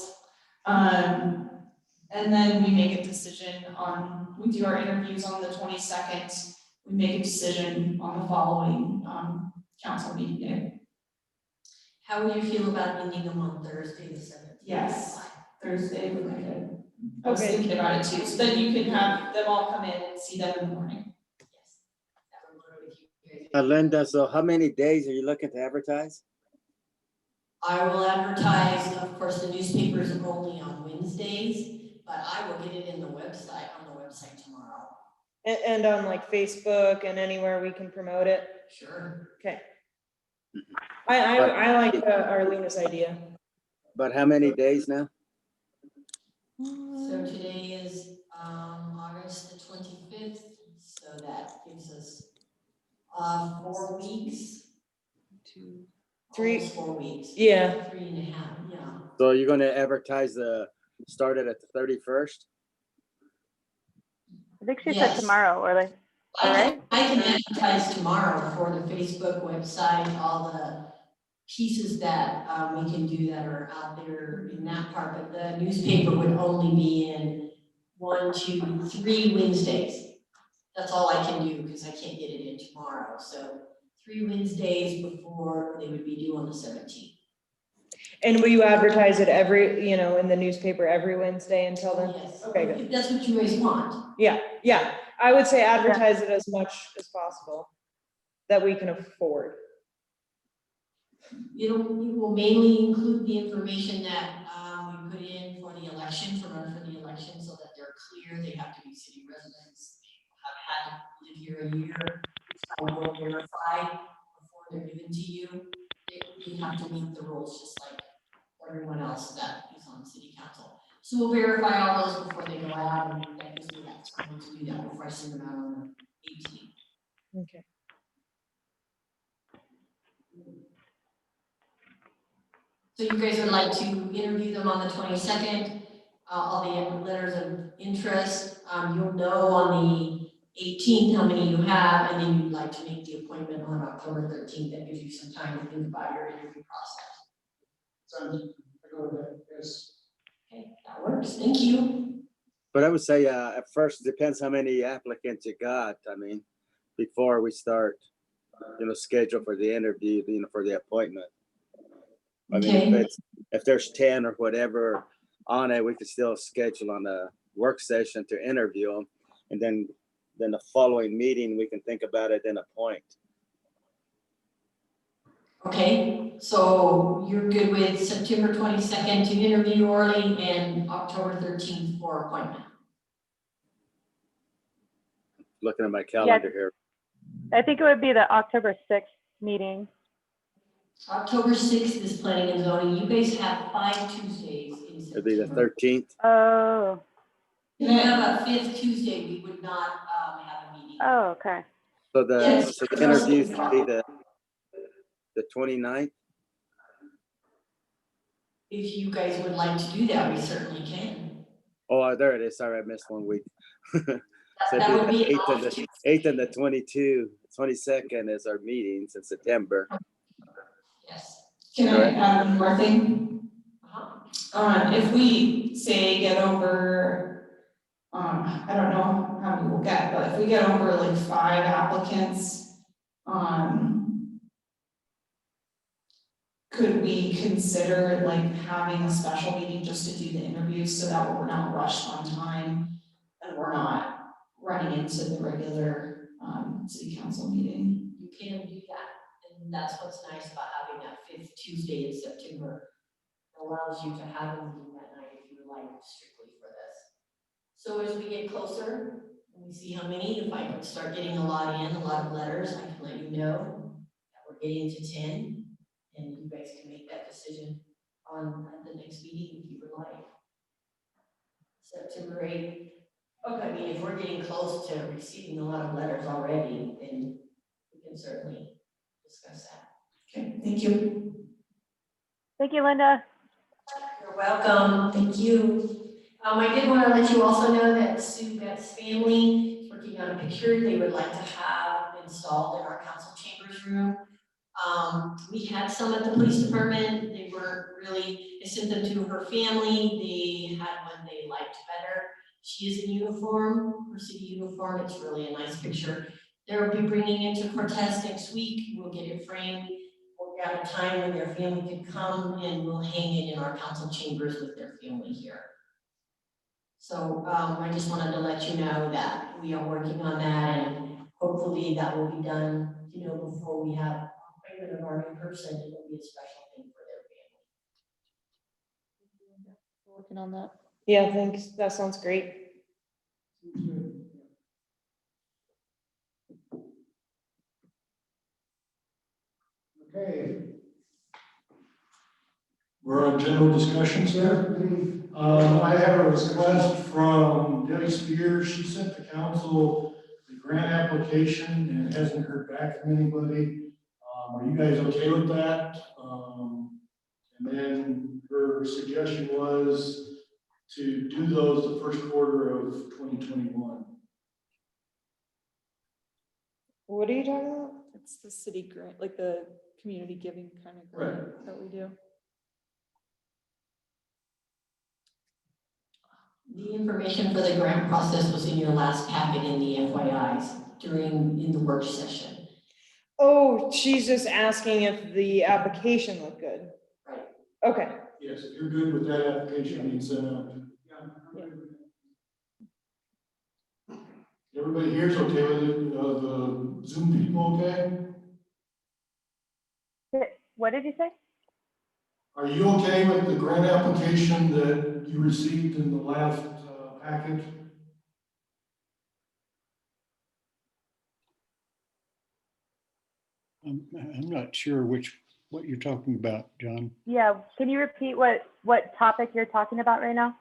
And then we make a decision we do our interviews on the 22nd. We make a decision on the following, council meeting day. How would you feel about ending them on Thursday, the 17th? Yes, Thursday would be good. I was Okay. thinking about it too, so then you can have them all come in and see them in the morning. Yes. That would work with you guys. Linda, so how many days are you looking to advertise? I will advertise, of course, the newspapers only on Wednesdays, but I will get it on the website tomorrow. And on like Facebook and anywhere we can promote it. Sure. Okay. I like Arlena's idea. But how many days now? So today is August the 25th, so that gives us 4 weeks. 2, 3. Almost 4 weeks. Yeah. 3.5, yeah. So you're gonna advertise started at the 31st? I think she said Yes. tomorrow, or like, I can advertise tomorrow for the Facebook website, all the pieces that we can do that are out there in that part, but the newspaper would only be in 1, 2, 3 Wednesdays. That's all I can do because I can't get it in tomorrow. So 3 Wednesdays before they would be due on the 17th. And will you advertise it in the newspaper every Wednesday until then? Yes. Okay, good. If that's what you guys want. Yeah. I would say advertise it as much as possible that we can afford. It will mainly include the information that we put in for the election, to run for the election, so that they're clear. They have to be city residents, have had to live here a year, so we'll verify before they're given to you. They have to meet the rules just like everyone else that is on city council. So we'll verify all those before they go out, and that gives me that time to do that before I send them out on the 18th. Okay. So you guys would like to interview them on the 22nd, all the letters of interest. You'll know on the 18th how many you have, and then you'd like to make the appointment on October 13th. That gives you some time to think about your interview process. Yes. Okay, that works. Thank you. But I would say, at first, depends how many applicants you got. I mean, before we start, schedule for the interview, for the appointment. I mean, Okay. if there's 10 or whatever on it, we could still schedule on a work session to interview them. And then the following meeting, we can think about it and appoint. Okay, so you're good with September 22nd to interview Orly and October 13th for appointment. Looking at my calendar here. I think it would be the October 6th meeting. October 6th is planning and zoning. You guys have 5 Tuesdays in September. It'd be the 13th. Oh, If you have a 5th Tuesday, we would not have a meeting. oh, okay. So the Yes. interviews would be the 29th. If you guys would like to do that, we certainly can. Oh, there it is. Sorry, I missed 1 week. So That would it'd be be the 8th and off the 8th and the 22nd is our meetings in September. Yes. Can I add one more thing? Uh-huh. If we say get over, I don't know how many we'll get, but if we get over like 5 applicants, could we consider like having a special meeting just to do the interviews so that we're not rushed on time and we're not running into the regular city council meeting. You can do that, and that's what's nice about having that 5th Tuesday in September. It allows you to have a meeting that night if you would like strictly for this. So as we get closer, and we see how many, if I can start getting a lot of letters, I can let you know that we're getting to 10, and you guys can make that decision on the next meeting if you would like. September 8th. Okay, I mean, if we're getting close to receiving a lot of letters already, then we can certainly discuss that. Okay, thank you. Thank you, Linda. You're welcome. Thank you. I did want to let you also know that Sue Betts' family is working on a picture they would like to have installed in our council chambers room. We had some at the police department. They weren't really, I sent them to her family. They had one they liked better. She is in uniform, her city uniform. It's really a nice picture. They'll be bringing it to Cortez next week. We'll get it framed. We'll get a time when their family can come and we'll hang it in our council chambers with their family here. So I just wanted to let you know that we are working on that, and hopefully that will be done, you know, before we have appointment of our new person. It will be a special thing for their family. Working on that. Yeah, thanks. That sounds great. Okay. We're on general discussions there. I have a request from Debbie Spears. She sent the council the grant application and hasn't heard back from anybody. Are you guys okay with that? And then her suggestion was to do those the first quarter of 2021. What are you talking about? It's the city grant, like the community giving kind of grant that we do. The information for the grant process was in your last packet in the FYIs in the work session. Oh, she's just asking if the application looked good. Right. Okay. Yes, if you're good with that application being sent out. Everybody here's okay with it? The Zoom people okay? What did you say? Are you okay with the grant application that you received in the last package? I'm not sure what you're talking about, John. Yeah, can you repeat what topic you're talking about right now?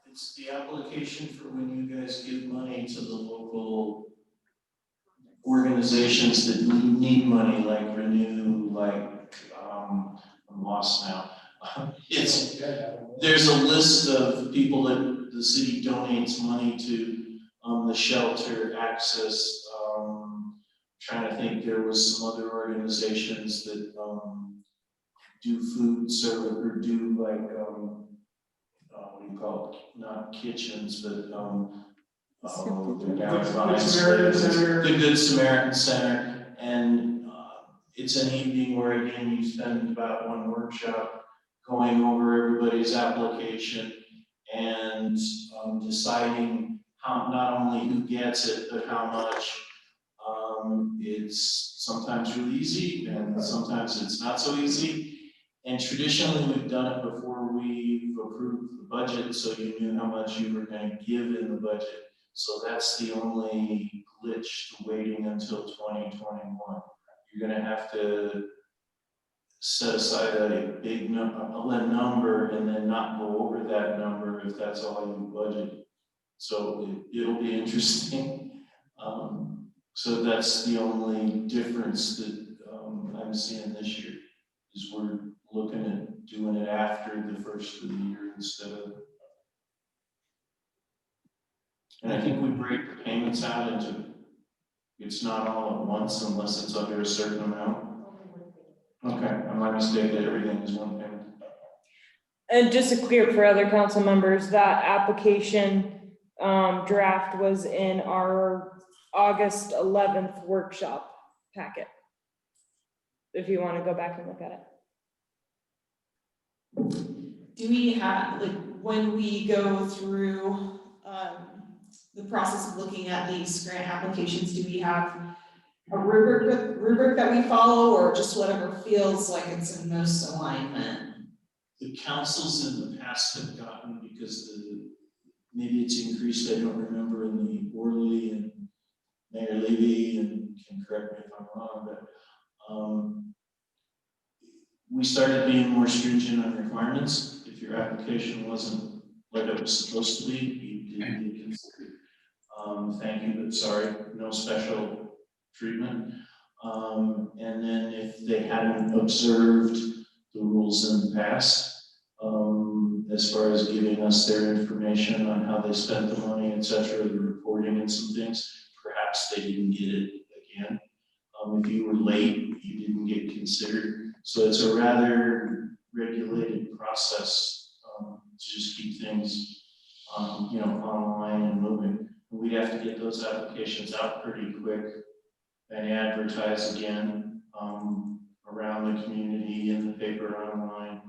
It's the application for when you guys give money to the local organizations that need money, like Renew, like, I'm lost now. There's a list of people that the city donates money to, the shelter, access, trying to think, there was some other organizations that, do food service or do like, what do you call it? Not kitchens, but, the Good Samaritan Center, and it's an evening where again you spend about one workshop going over everybody's application and deciding how, not only who gets it, but how much. It's sometimes really easy and sometimes it's not so easy. And traditionally we've done it before we've approved the budget, so you knew how much you were going to give in the budget. So that's the only glitch to waiting until 2021. You're gonna have to set aside a big number and then not go over that number if that's all you budget. So it'll be interesting. So that's the only difference that I'm seeing this year, is we're looking at doing it after the first of the year instead of. And I think we break the payments out into, it's not all at once unless it's under a certain amount. Okay, I'm not mistaken, everything is one payment. And just to clear for other council members, that application draft was in our August 11th workshop packet. If you want to go back and look at it. Do we have, like, when we go through the process of looking at these grant applications, do we have a rubric that we follow, or just whatever feels like it's in most alignment? The councils in the past have gotten, because maybe it's increased, I don't remember, in the Orly and Mayor Levy, and can correct me if I'm wrong, but we started being more stringent on requirements. If your application wasn't what it was supposed to be, you didn't get considered. Thank you, but sorry, no special treatment. And then if they hadn't observed the rules in the past, as far as giving us their information on how they spent the money, et cetera, the reporting and some things, perhaps they didn't get it again. If you were late, you didn't get considered. So it's a rather regulated process to just keep things, online and moving. We'd have to get those applications out pretty quick and advertise again around the community, in the paper, online.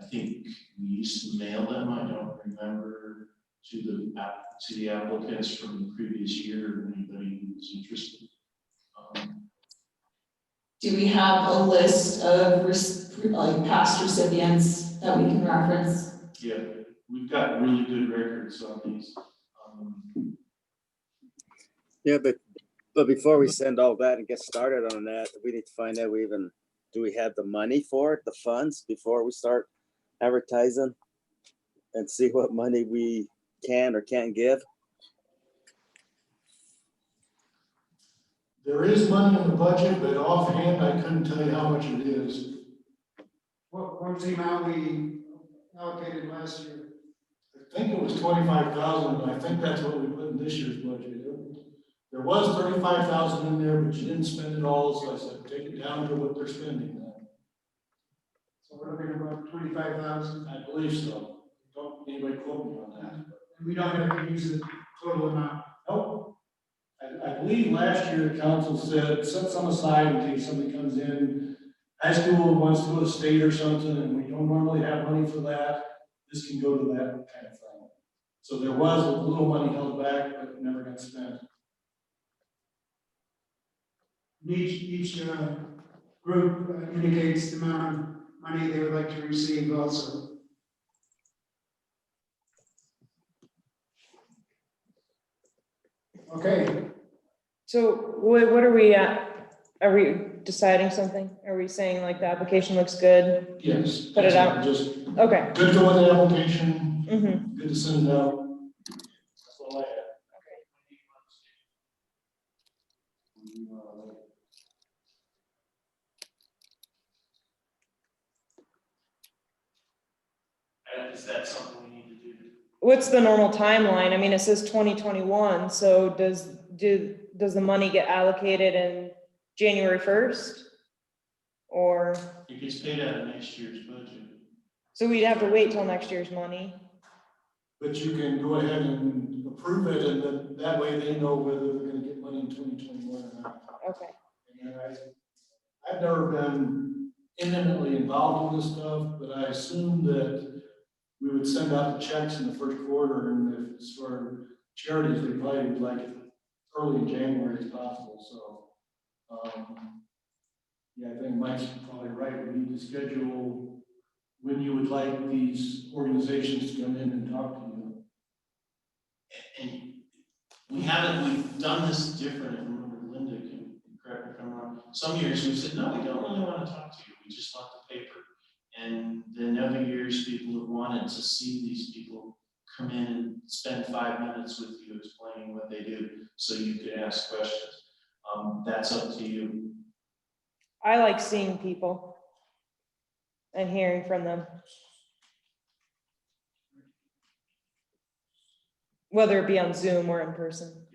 I think we used to mail them. I don't remember to the applicants from the previous year or anybody who was interested. Do we have a list of past recipients that we can reference? Yeah, we've got really good records on these. Yeah, but before we send all that and get started on that, we need to find out do we have the money for it, the funds, before we start advertising and see what money we can or can't give? There is money in the budget, but offhand, I couldn't tell you how much it is. What was the amount we allocated last year? I think it was 25,000, and I think that's what we put in this year's budget. There was 35,000 in there, but you didn't spend it all, so I said, take it down to what they're spending now. So we're looking at about 25,000? I believe so. Don't anybody quote me on that. And we don't have to use the total amount? Nope. I believe last year the council said, set some aside in case somebody comes in, high school wants to go to state or something, and we don't normally have money for that. This can go to that kind of thing. So there was a little money held back, but it never got spent. Each group indicates the amount of money they would like to receive also. Okay. So what are we at? Are we deciding something? Are we saying like the application looks good? Yes. Put it out? Just Okay. good to go with the application. Mm-hmm. Good to send it out. That's all I have. Is that something we need to do? What's the normal timeline? I mean, it says 2021, so does the money get allocated in January 1st? Or, It gets paid out of next year's budget. so we'd have to wait till next year's money? But you can go ahead and approve it, and then that way they know whether they're gonna get money in 2021 or not. Okay. And I've never been intimately involved in this stuff, but I assume that we would send out the checks in the first quarter, and if it's for charities, they probably would like it early in January as possible, so. Yeah, I think Mike's probably right. We need to schedule when you would like these organizations to come in and talk to you. And we've done this different. I remember Linda can correct me if I'm wrong. Some years we said, no, we don't really want to talk to you. We just want the paper. And then other years people have wanted to see these people come in and spend 5 minutes with you explaining what they do so you could ask questions. That's up to you. I like seeing people and hearing from them. Whether it be on Zoom or in person.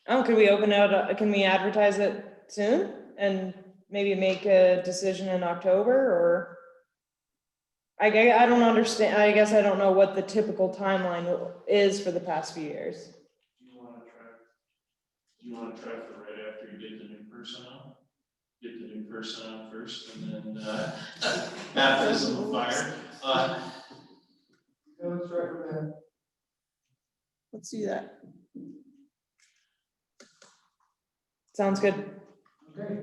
Oh, can we open out, can we advertise it soon and maybe make a decision in October, or? I don't understand, I guess I don't know what the typical timeline is for the past few years. Do you want to try for right after you get the new person out? Get the new person out first and then baptism of fire. Let's recommend. Let's do that. Sounds good. Okay.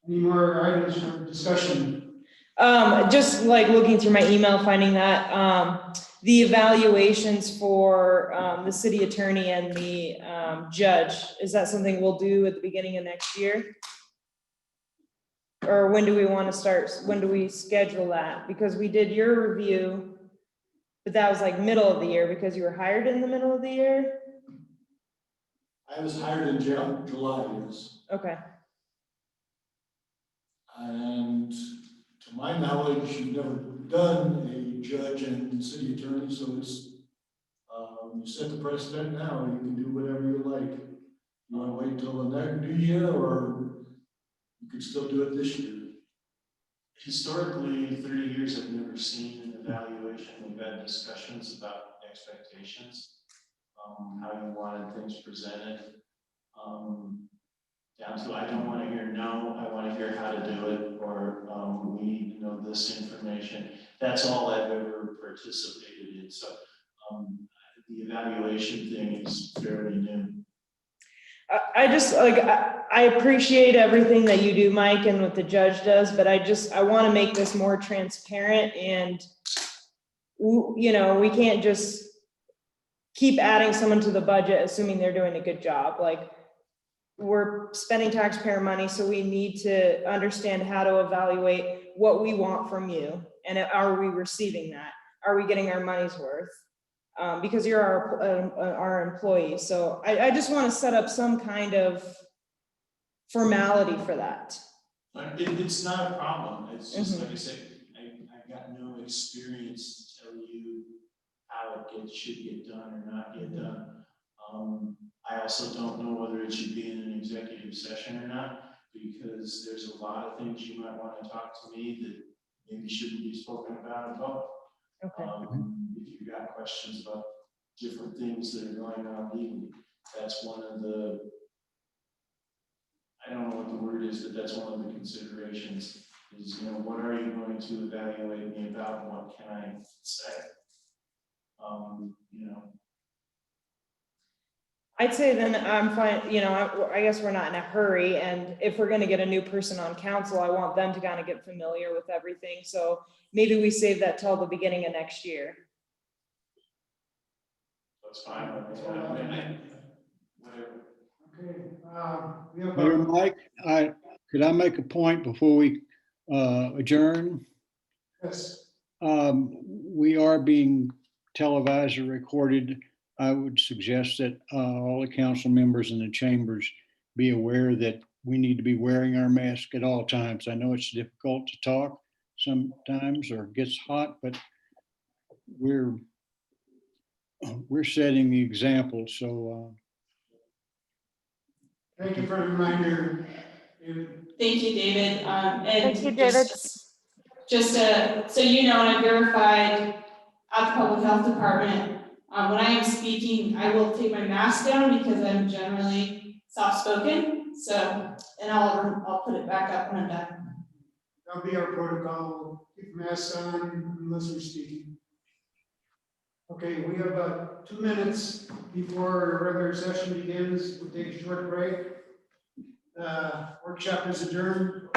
Any more items for discussion? Just like looking through my email, finding that, the evaluations for, the city attorney and the, judge, is that something we'll do at the beginning of next year? Or when do we want to start, when do we schedule that? Because we did your review, but that was like middle of the year because you were hired in the middle of the year? I was hired in July, yes. Okay, And to my knowledge, you've never done a judge and city attorney, so it's, you set the precedent now, you can do whatever you like. You wanna wait till the next new year, or you can still do it this year? Historically, in 30 years, I've never seen an evaluation. We've had discussions about expectations, how you wanted things presented. Down to, I don't want to hear no, I want to hear how to do it, or we need to know this information. That's all I've ever participated in. So the evaluation thing is fairly new. I just like, I appreciate everything that you do, Mike, and what the judge does, but I want to make this more transparent and, you know, we can't just keep adding someone to the budget, assuming they're doing a good job. Like, we're spending taxpayer money, so we need to understand how to evaluate what we want from you. And are we receiving that? Are we getting our money's worth? Because you're our employee. So I just want to set up some kind of formality for that. It's not a problem. It's just like I said, I got no experience to tell you how it should get done or not get done. I also don't know whether it should be in an executive session or not, because there's a lot of things you might want to talk to me that maybe shouldn't be spoken about in public. Okay. If you've got questions about different things that are going on legally, that's one of the, I don't know what the word is, but that's one of the considerations is, you know, what are you going to evaluate me about and what can I say? You know, I'd say then I'm fine, you know, I guess we're not in a hurry, and if we're gonna get a new person on council, I want them to kind of get familiar with everything, so maybe we save that till the beginning of next year. that's fine. Whatever. Okay, we have. Mayor Mike, could I make a point before we adjourn? Yes. We are being televised or recorded. I would suggest that all the council members in the chambers be aware that we need to be wearing our mask at all times. I know it's difficult to talk sometimes or it gets hot, but we're setting the example. So Thank you for the reminder. Thank you, David. And Thank you, David. Just so you know, I verified at the Public Health Department, when I am speaking, I will take my mask down because I'm generally soft-spoken. So, and I'll put it back up when I'm done. That'll be our protocol. Keep masks on unless we're speaking. Okay, we have about 2 minutes before our regular session begins. We'll take a short break. Workshop is adjourned.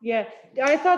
Yeah, I thought